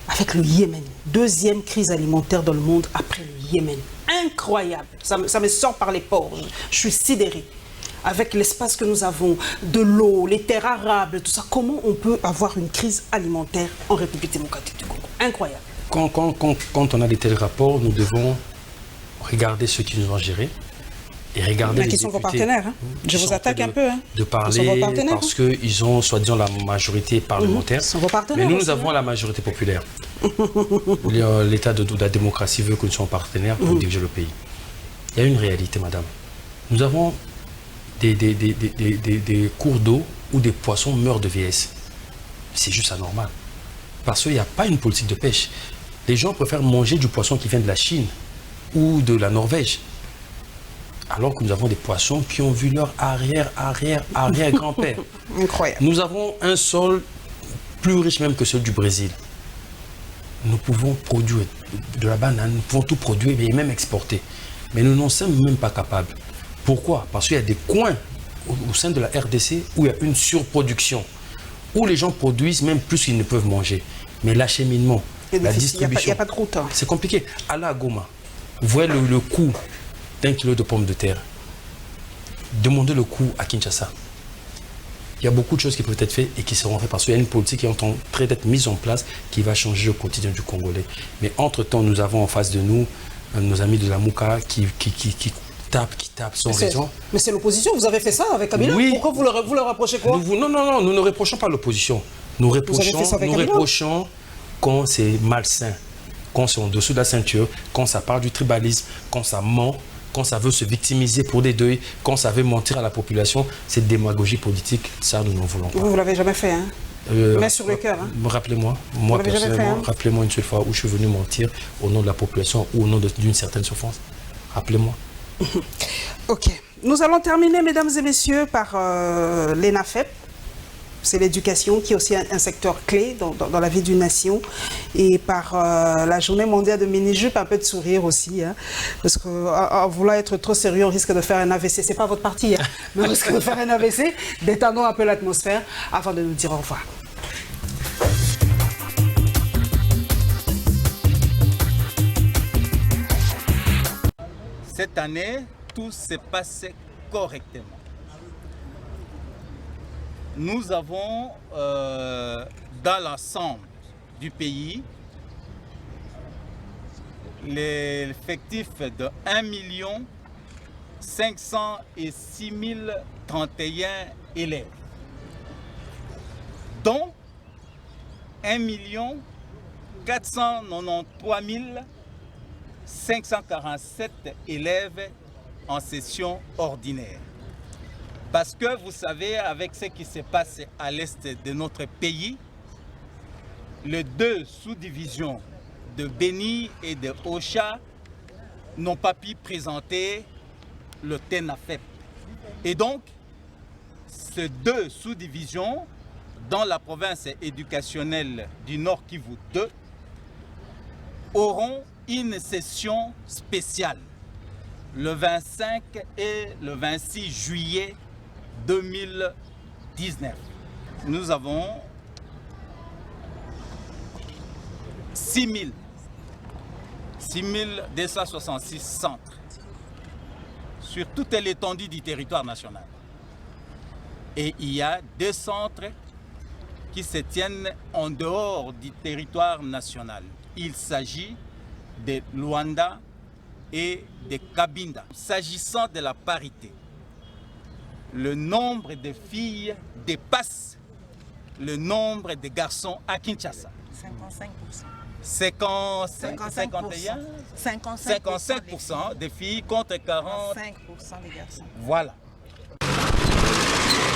avec le Yémen? 2e crise alimentaire dans le monde après le Yémen. Incroyable. Ça me sort par les pores. Je suis sidérée. Avec l'espace que nous avons, de l'eau, les terres arables, tout ça, comment on peut avoir une crise alimentaire en République démocratique du Congo? Incroyable. Quand on a de tels rapports, nous devons regarder ceux qui nous ont gérés et regarder les qui sont vos partenaires. Hein. Je vous attaque un peu. De parler parce qu'ils ont soi-disant la majorité parlementaire. Sont vos partenaires. Mais nous avons la majorité populaire. L'état de la démocratie veut que nous soyons partenaires pour diriger le pays. Il y a une réalité, madame. Nous avons des cours d'eau où des poissons meurent de vieillesse. C'est juste anormal. Parce qu'il n'y a pas une politique de pêche. Les gens préfèrent manger du poisson qui vient de la Chine ou de la Norvège. Alors que nous avons des poissons qui ont vu leur arrière-grand-père. Incroyable. Nous avons un sol plus riche même que celui du Brésil. Nous pouvons produire de la banane, nous pouvons tout produire et même exporter. Mais nous n'en sommes même pas capables. Pourquoi? Parce qu'il y a des coins au sein de la RDC où il y a une surproduction, où les gens produisent même plus qu'ils ne peuvent manger. Mais l'acheminement, la distribution, il n'y a pas de route. C'est compliqué. Allez à Goma, vous voyez le coût d'1 kilo de pommes de terre. Demandez le coût à Kinshasa. Il y a beaucoup de choses qui peuvent être faites et qui seront faites parce qu'il y a une politique qui est en train d'être mise en place qui va changer le quotidien du Congolais. Mais entre-temps, nous avons en face de nous nos amis de la Mouka qui tapent sans raison. Mais c'est l'opposition, vous avez fait ça avec Kabila? Oui. Pourquoi vous leur reprochez quoi? Non, nous ne reprochons pas l'opposition. Nous reprochons quand c'est malsain, quand c'est en dessous de la ceinture, quand ça parle du tribalisme, quand ça ment, quand ça veut se victimiser pour des deuils, quand ça veut mentir à la population. Cette démagogie politique, ça nous n'en voulons pas. Vous ne l'avez jamais fait, hein? Mais sur le cœur. Hein? Rappelez-moi, moi personnellement, rappelez-moi une seule fois où je suis venu mentir au nom de la population ou au nom d'une certaine souffrance. Rappelez-moi. Ok. Nous allons terminer, mesdames et messieurs, par l'ENAFEP. C'est l'éducation qui est aussi un secteur clé dans la vie d'une nation. Et par la journée mondiale de mini-jupe, un peu de sourire aussi. Hein, parce qu'en vouloir être trop sérieux, on risque de faire un AVC. Ce n'est pas votre parti, hein, mais on risque de faire un AVC. Détendons un peu l'atmosphère avant de nous dire au revoir. Cette année, tout s'est passé correctement. Nous avons, dans l'ensemble du pays, l'effectif de 1 506 031 élèves, dont 1 493 547 élèves en session ordinaire. Parce que vous savez, avec ce qui se passe à l'est de notre pays, les deux sous-divisions de Béni et de Ocha n'ont pas pu présenter le TENAFEP. Et donc, ces deux sous-divisions, dans la province éducationnelle du Nord Kivu 2, auront une session spéciale le 25 et le 26 juillet 2019. Nous avons 6266 centres sur toute l'étendue du territoire national. Et il y a 2 centres qui se tiennent en dehors du territoire national. Il s'agit de Luanda et de Cabinda. S'agissant de la parité, le nombre de filles dépasse le nombre de garçons à Kinshasa. 55% des filles contre 45% des garçons. Voilà.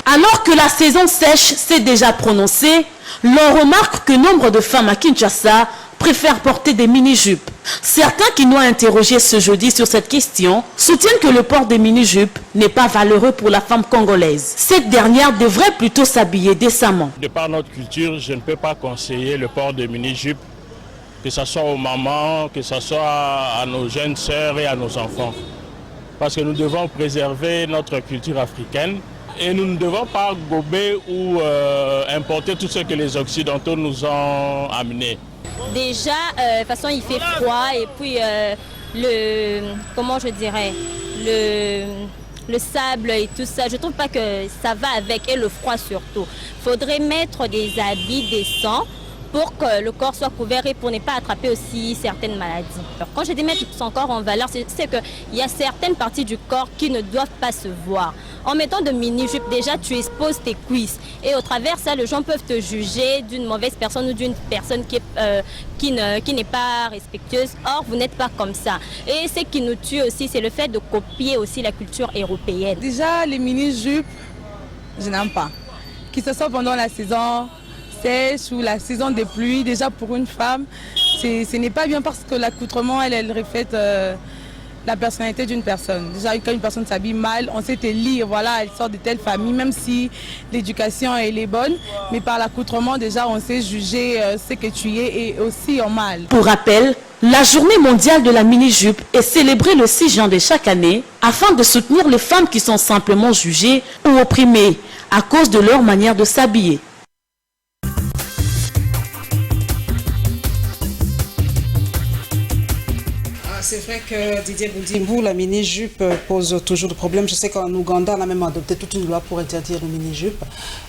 Alors que la saison sèche s'est déjà prononcée, l'on remarque que nombre de femmes à Kinshasa préfèrent porter des mini-jupes. Certains qui nous ont interrogés ce jeudi sur cette question soutiennent que le port des mini-jupes n'est pas valeureux pour la femme congolaise. Cette dernière devrait plutôt s'habiller décemment. De par notre culture, je ne peux pas conseiller le port de mini-jupes, que ce soit aux mamans, que ce soit à nos jeunes sœurs et à nos enfants. Parce que nous devons préserver notre culture africaine. Et nous ne devons pas gober ou importer tout ce que les Occidentaux nous ont amené. Déjà, de toute façon, il fait froid et puis comment je dirais, le sable et tout ça, je ne trouve pas que ça va avec, et le froid surtout. Il faudrait mettre des habits décents pour que le corps soit couvert et pour ne pas attraper aussi certaines maladies. Alors, quand je dis mettre son corps en valeur, c'est qu'il y a certaines parties du corps qui ne doivent pas se voir. En mettant de mini-jupes, déjà tu exposes tes cuisses et au travers ça, les gens peuvent te juger d'une mauvaise personne ou d'une personne qui n'est pas respectueuse. Or, vous n'êtes pas comme ça. Et ce qui nous tue aussi, c'est le fait de copier aussi la culture européenne. Déjà, les mini-jupes, je n'aime pas. Que ce soit pendant la saison sèche ou la saison des pluies, déjà pour une femme, ce n'est pas bien parce que l'accoutrement, elle reflète la personnalité d'une personne. Déjà, quand une personne s'habille mal, on sait te lire, voilà, elle sort de telle famille, même si l'éducation elle est bonne, mais par l'accoutrement, déjà, on sait juger ce que tu es et aussi en mal. Pour rappel, la journée mondiale de la mini-jupe est célébrée le 6 juin de chaque année afin de soutenir les femmes qui sont simplement jugées ou opprimées à cause de leur manière de s'habiller. C'est vrai que Didier Boudimbo, la mini-jupe pose toujours de problèmes. Je sais qu'en Ouganda, on a même adopté toute une loi pour interdire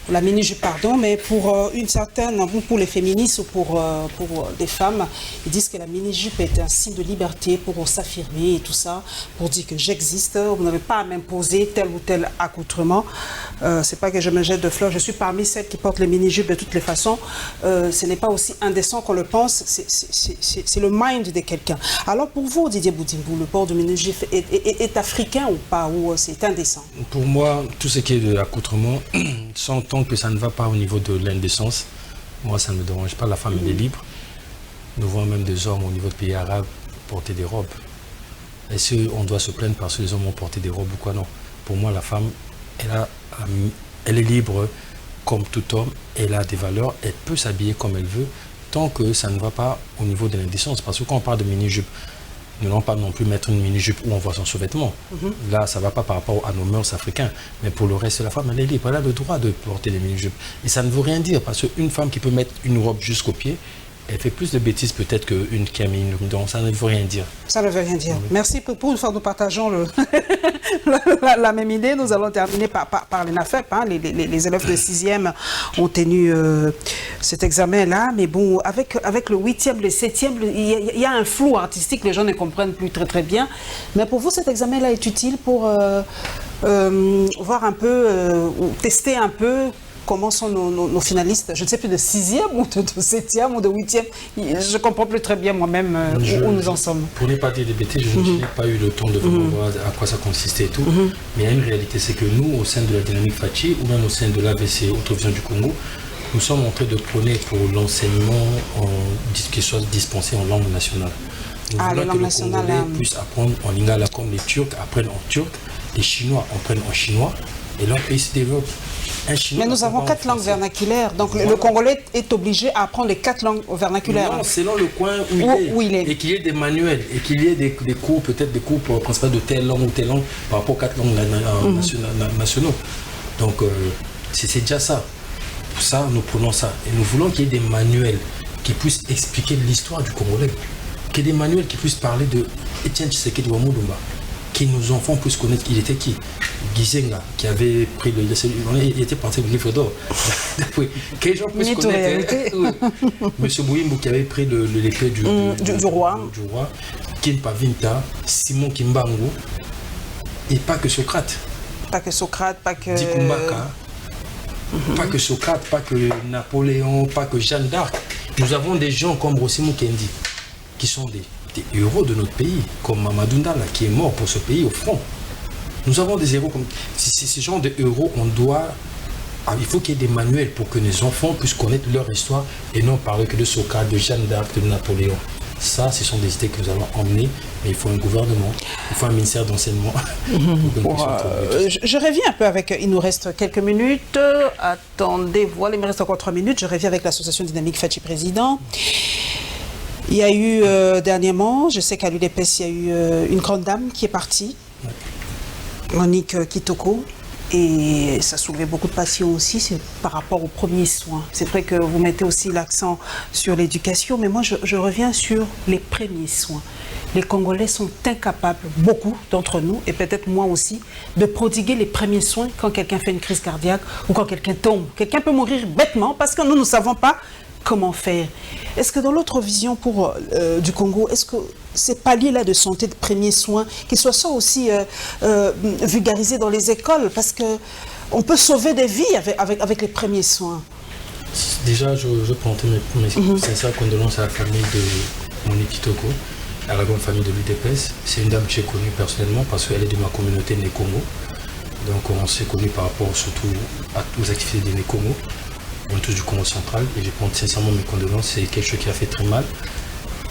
la mini-jupe, pardon, mais pour une certaine, pour les féministes ou pour des femmes, ils disent que la mini-jupe est un signe de liberté pour s'affirmer et tout ça, pour dire que j'existe, vous n'avez pas à m'imposer tel ou tel accoutrement. C'est pas que je me jette de fleurs, je suis parmi celles qui portent les mini-jupes de toutes les façons. Ce n'est pas aussi indécent qu'on le pense, c'est le mind de quelqu'un. Alors pour vous, Didier Boudimbo, le port de mini-jupe est africain ou pas, ou c'est indécent? Pour moi, tout ce qui est de l'accoutrement, tant que ça ne va pas au niveau de l'indécence, moi ça ne me dérange pas, la femme elle est libre. Nous voyons même des hommes au niveau de pays arabes porter des robes. Est-ce qu'on doit se plaindre parce que les hommes ont porté des robes ou quoi? Non. Pour moi, la femme, elle est libre comme tout homme, elle a des valeurs, elle peut s'habiller comme elle veut, tant que ça ne va pas au niveau de l'indécence. Parce que quand on parle de mini-jupe, nous n'allons pas non plus mettre une mini-jupe où on voit son sous-vêtement. Là, ça ne va pas par rapport à nos mœurs africains. Mais pour le reste de la femme, elle est libre. Elle a le droit de porter des mini-jupes. Et ça ne veut rien dire, parce qu'une femme qui peut mettre une robe jusqu'au pied, elle fait plus de bêtises peut-être qu'une qui a mis une robe. Donc ça ne veut rien dire. Ça ne veut rien dire. Oui. Merci pour une fois nous partageons la même idée. Nous allons terminer par les NAFEP. Hein. Les élèves de 6e ont tenu cet examen-là. Mais bon, avec le 8e, le 7e, il y a un flou artistique. Les gens ne comprennent plus très bien. Mais pour vous, cet examen-là est utile pour voir un peu, ou tester un peu comment sont nos finalistes, je ne sais plus de 6e ou de 7e ou de 8e. Je ne comprends plus très bien moi-même où nous en sommes. Pour ne pas dire des bêtises, je n'ai pas eu le temps de voir à quoi ça consistait et tout. Mais il y a une réalité, c'est que nous, au sein de la dynamique Fachi, ou même au sein de l'AVC, Autovision du Congo, nous sommes en train de prôner pour l'enseignement qui soit dispensé en langue nationale. Nous voulons que les Congolais puissent apprendre en lingala comme les Turcs apprennent en turc, les Chinois apprennent en chinois, et leur pays se développe. Mais nous avons 4 langues vernaculaires, donc le Congolais est obligé à apprendre les 4 langues vernaculaires. Non, selon le coin où il est. Et qu'il y ait des manuels, et qu'il y ait des cours, peut-être des cours principaux de telle langue ou telle langue par rapport aux 4 langues nationaux. Donc c'est déjà ça. Pour ça, nous prenons ça. Et nous voulons qu'il y ait des manuels qui puissent expliquer l'histoire du Congolais. Qu'il y ait des manuels qui puissent parler de Etienne Tshisekedi Wamudumba. Que nos enfants puissent connaître il était qui. Gizenga, qui avait pris le... Il était parti du livre d'or. Que les gens puissent connaître... Monsieur Bouimbo, qui avait pris l'épée du roi. Kin Pavinta, Simon Kimbangu, et pas que Socrate. Pas que Socrate, pas que... Dikumbaka, pas que Socrate, pas que Napoléon, pas que Jeanne d'Arc. Nous avons des gens comme Rossimo Kendi, qui sont des héros de notre pays, comme Mamadou Ndala, qui est mort pour ce pays au front. Nous avons des héros comme... Ces gens de héros, il faut qu'il y ait des manuels pour que les enfants puissent connaître leur histoire et non parler que de Socrate, de Jeanne d'Arc, de Napoléon. Ça, ce sont des idées que nous allons emmener, mais il faut un gouvernement, il faut un ministère d'enseignement. Je reviens un peu avec... Il nous reste quelques minutes. Attendez, voilà, il me reste encore 3 minutes. Je reviens avec l'association Dynamique Fachi Président. Il y a eu dernièrement, je sais qu'à l'UDPS, il y a eu une grande dame qui est partie, Monique Kitoko, et ça soulevait beaucoup de passion aussi, c'est par rapport aux premiers soins. C'est vrai que vous mettez aussi l'accent sur l'éducation, mais moi je reviens sur les premiers soins. Les Congolais sont incapables, beaucoup d'entre nous, et peut-être moi aussi, de prodiguer les premiers soins quand quelqu'un fait une crise cardiaque ou quand quelqu'un tombe. Quelqu'un peut mourir bêtement parce que nous ne savons pas comment faire. Est-ce que dans l'autre vision du Congo, est-ce que ces paliers-là de santé, de premiers soins, qu'ils soient aussi vulgarisés dans les écoles, parce qu'on peut sauver des vies avec les premiers soins? Déjà, je prends mes sincères condoléances à la famille de Monique Kitoko, à la grande famille de l'UDPS. C'est une dame que j'ai connue personnellement parce qu'elle est de ma communauté Né Congo. Donc on s'est connus par rapport surtout aux activités de Né Congo. On est tous du Congo central et je prends sincèrement mes condoléances. C'est quelque chose qui a fait très mal.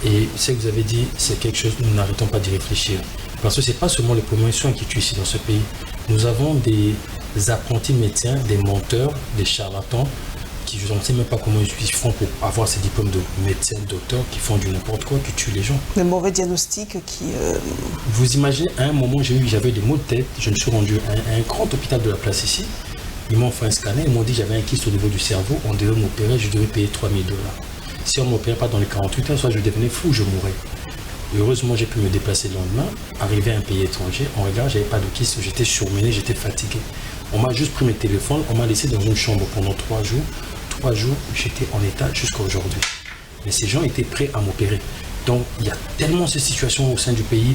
Et ce que vous avez dit, c'est quelque chose, nous n'arrêtons pas d'y réfléchir. Parce que ce n'est pas seulement les premiers soins qui tuent ici dans ce pays. Nous avons des apprentis médecins, des menteurs, des charlatans, qui je ne sais même pas comment ils font pour avoir ces diplômes de médecins, docteurs, qui font du n'importe quoi, qui tuent les gens. Des mauvais diagnostics qui... Vous imaginez, à un moment, j'avais des maux de tête, je me suis rendu à un grand hôpital de la place ici. Ils m'ont fait un scanner, ils m'ont dit que j'avais un kyste au niveau du cerveau, on devait m'opérer, je devais payer 3 000 $. Si on ne m'opérait pas dans les 48 heures, soit je devenais fou, je mourrais. Heureusement, j'ai pu me déplacer le lendemain, arriver à un pays étranger, on regarde, je n'avais pas de kyste, j'étais surmené, j'étais fatigué. On m'a juste pris mes téléphones, on m'a laissé dans une chambre pendant 3 jours. 3 jours, j'étais en état jusqu'à aujourd'hui. Mais ces gens étaient prêts à m'opérer. Donc, il y a tellement de situations au sein du pays.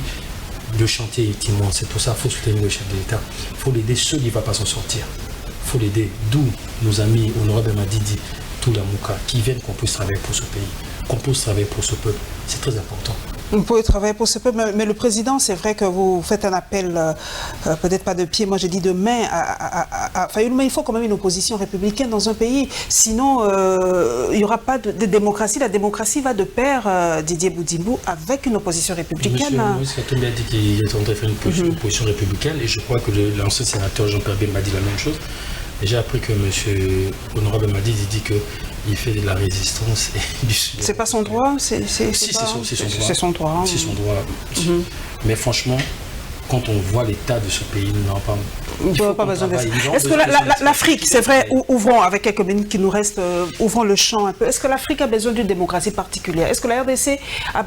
Le chantier est immense, c'est pour ça qu'il faut soutenir le chef de l'État. Il faut l'aider, seul il ne va pas s'en sortir. Il faut l'aider, d'où nos amis Honorable Madidi, tout la Mouka, qui viennent qu'on puisse travailler pour ce pays, qu'on puisse travailler pour ce peuple. C'est très important. Vous pouvez travailler pour ce peuple, mais le président, c'est vrai que vous faites un appel, peut-être pas de pied, moi j'ai dit de main, mais il faut quand même une opposition républicaine dans un pays, sinon il n'y aura pas de démocratie. La démocratie va de pair, Didier Boudimbo, avec une opposition républicaine. Monsieur Katumbi a dit qu'il est en train de faire une opposition républicaine, et je crois que l'ancien sénateur Jean-Pierre Bemba dit la même chose. Et j'ai appris que M. Honorable Madidi dit qu'il fait de la résistance. C'est pas son droit? C'est son droit. C'est son droit. Mais franchement, quand on voit l'état de ce pays, nous n'avons pas... Il n'y a pas besoin de ça. Est-ce que l'Afrique, c'est vrai, ouvrons avec quelques minutes qui nous restent, ouvrons le champ un peu. Est-ce que l'Afrique a besoin d'une démocratie particulière? Est-ce que la RDC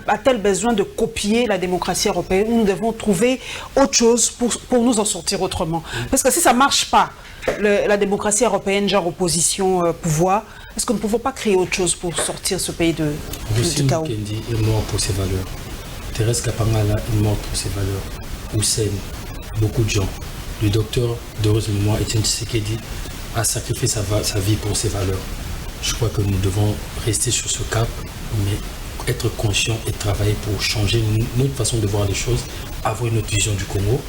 a-t-elle besoin de copier la démocratie européenne? Nous devons trouver autre chose pour nous en sortir autrement. Parce que si ça ne marche pas, la démocratie européenne, genre opposition, pouvoir, est-ce que nous ne pouvons pas créer autre chose pour sortir ce pays du chaos? Kendi est mort pour ses valeurs. Thérèse Kapangala est morte pour ses valeurs. Hussein, beaucoup de gens. Le docteur d'heureuse mémoire, Etienne Tshisekedi, a sacrifié sa vie pour ses valeurs. Je crois que nous devons rester sur ce cap, mais être conscients et travailler pour changer notre façon de voir les choses, avoir une autre vision du Congo.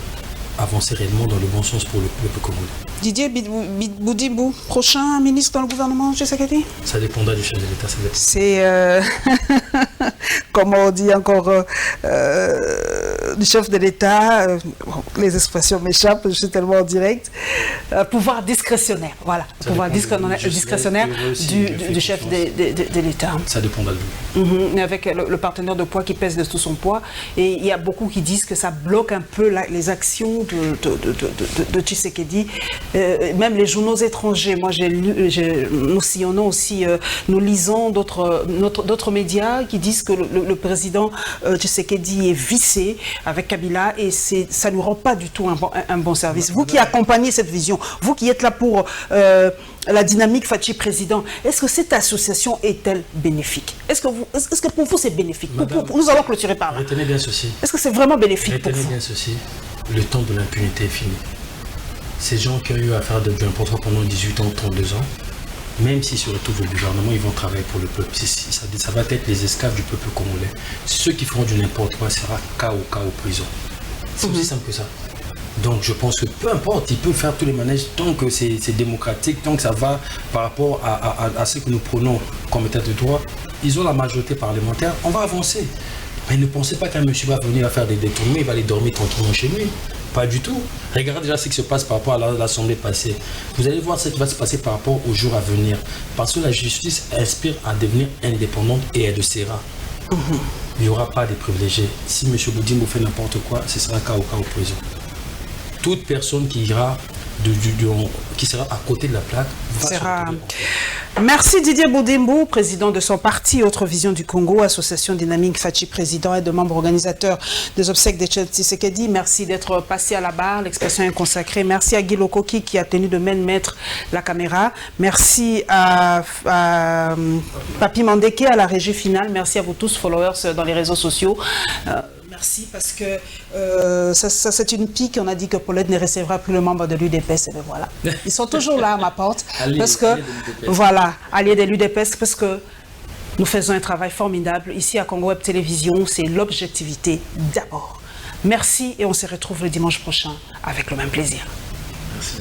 avancer réellement dans le bon sens pour le peuple congolais. Didier Boudibou, prochain ministre dans le gouvernement, Tshisekedi? Ça dépendra du chef de l'État. C'est, comment on dit encore, du chef de l'État, les expressions m'échappent, je suis tellement en direct, pouvoir discrétionnaire, voilà, pouvoir discrétionnaire du chef de l'État. Ça dépendra de lui. Mais avec le partenaire de poids qui pèse de tout son poids, et il y a beaucoup qui disent que ça bloque un peu les actions de Tshisekedi. Même les journaux étrangers, moi nous sillonnons aussi, nous lisons d'autres médias qui disent que le président Tshisekedi est vissé avec Kabila et ça ne lui rend pas du tout un bon service. Vous qui accompagnez cette vision, vous qui êtes là pour la dynamique Fachi président, est-ce que cette association est-elle bénéfique? Est-ce que pour vous c'est bénéfique? Nous allons clôturer par là. Retenez bien ceci. Est-ce que c'est vraiment bénéfique pour vous? Retenez bien ceci. Le temps de l'impunité est fini. Ces gens qui ont eu à faire de n'importe quoi pendant 18 ans, 32 ans, même s'ils se retrouvent au gouvernement, ils vont travailler pour le peuple. Ça va être les esclaves du peuple congolais. Ceux qui feront du n'importe quoi sera cas au prison. C'est aussi simple que ça. Donc je pense que peu importe, ils peuvent faire tous les manèges tant que c'est démocratique, tant que ça va par rapport à ce que nous prenons comme état de droit. Ils ont la majorité parlementaire, on va avancer. Mais ne pensez pas qu'un monsieur va venir faire des détournements, il va aller dormir tranquillement chez lui. Pas du tout. Regardez déjà ce qui se passe par rapport à l'Assemblée passée. Vous allez voir ce qui va se passer par rapport aux jours à venir. Parce que la justice aspire à devenir indépendante et elle le sera. Il n'y aura pas de privilégiés. Si M. Boudimbo fait n'importe quoi, ce sera cas au prison. Toute personne qui ira qui sera à côté de la plaque sera... Merci Didier Boudimbo, président de son parti Autre Vision du Congo, association dynamique Fachi président et de membre organisateur des obsèques de Tshisekedi. Merci d'être passé à la barre, l'expression est consacrée. Merci à Guy Lokoki qui a tenu de mettre la caméra. Merci à Papi Mandeke à la régie finale. Merci à vous tous, followers dans les réseaux sociaux. Merci parce que ça c'est une pique. On a dit que Paulette ne recevra plus le membre de l'UDPS. Et bien voilà, ils sont toujours là à ma porte. Parce que, voilà, alliés de l'UDPS, parce que nous faisons un travail formidable. Ici à Congo Web Télévision, c'est l'objectivité d'abord. Merci et on se retrouve le dimanche prochain avec le même plaisir. Merci.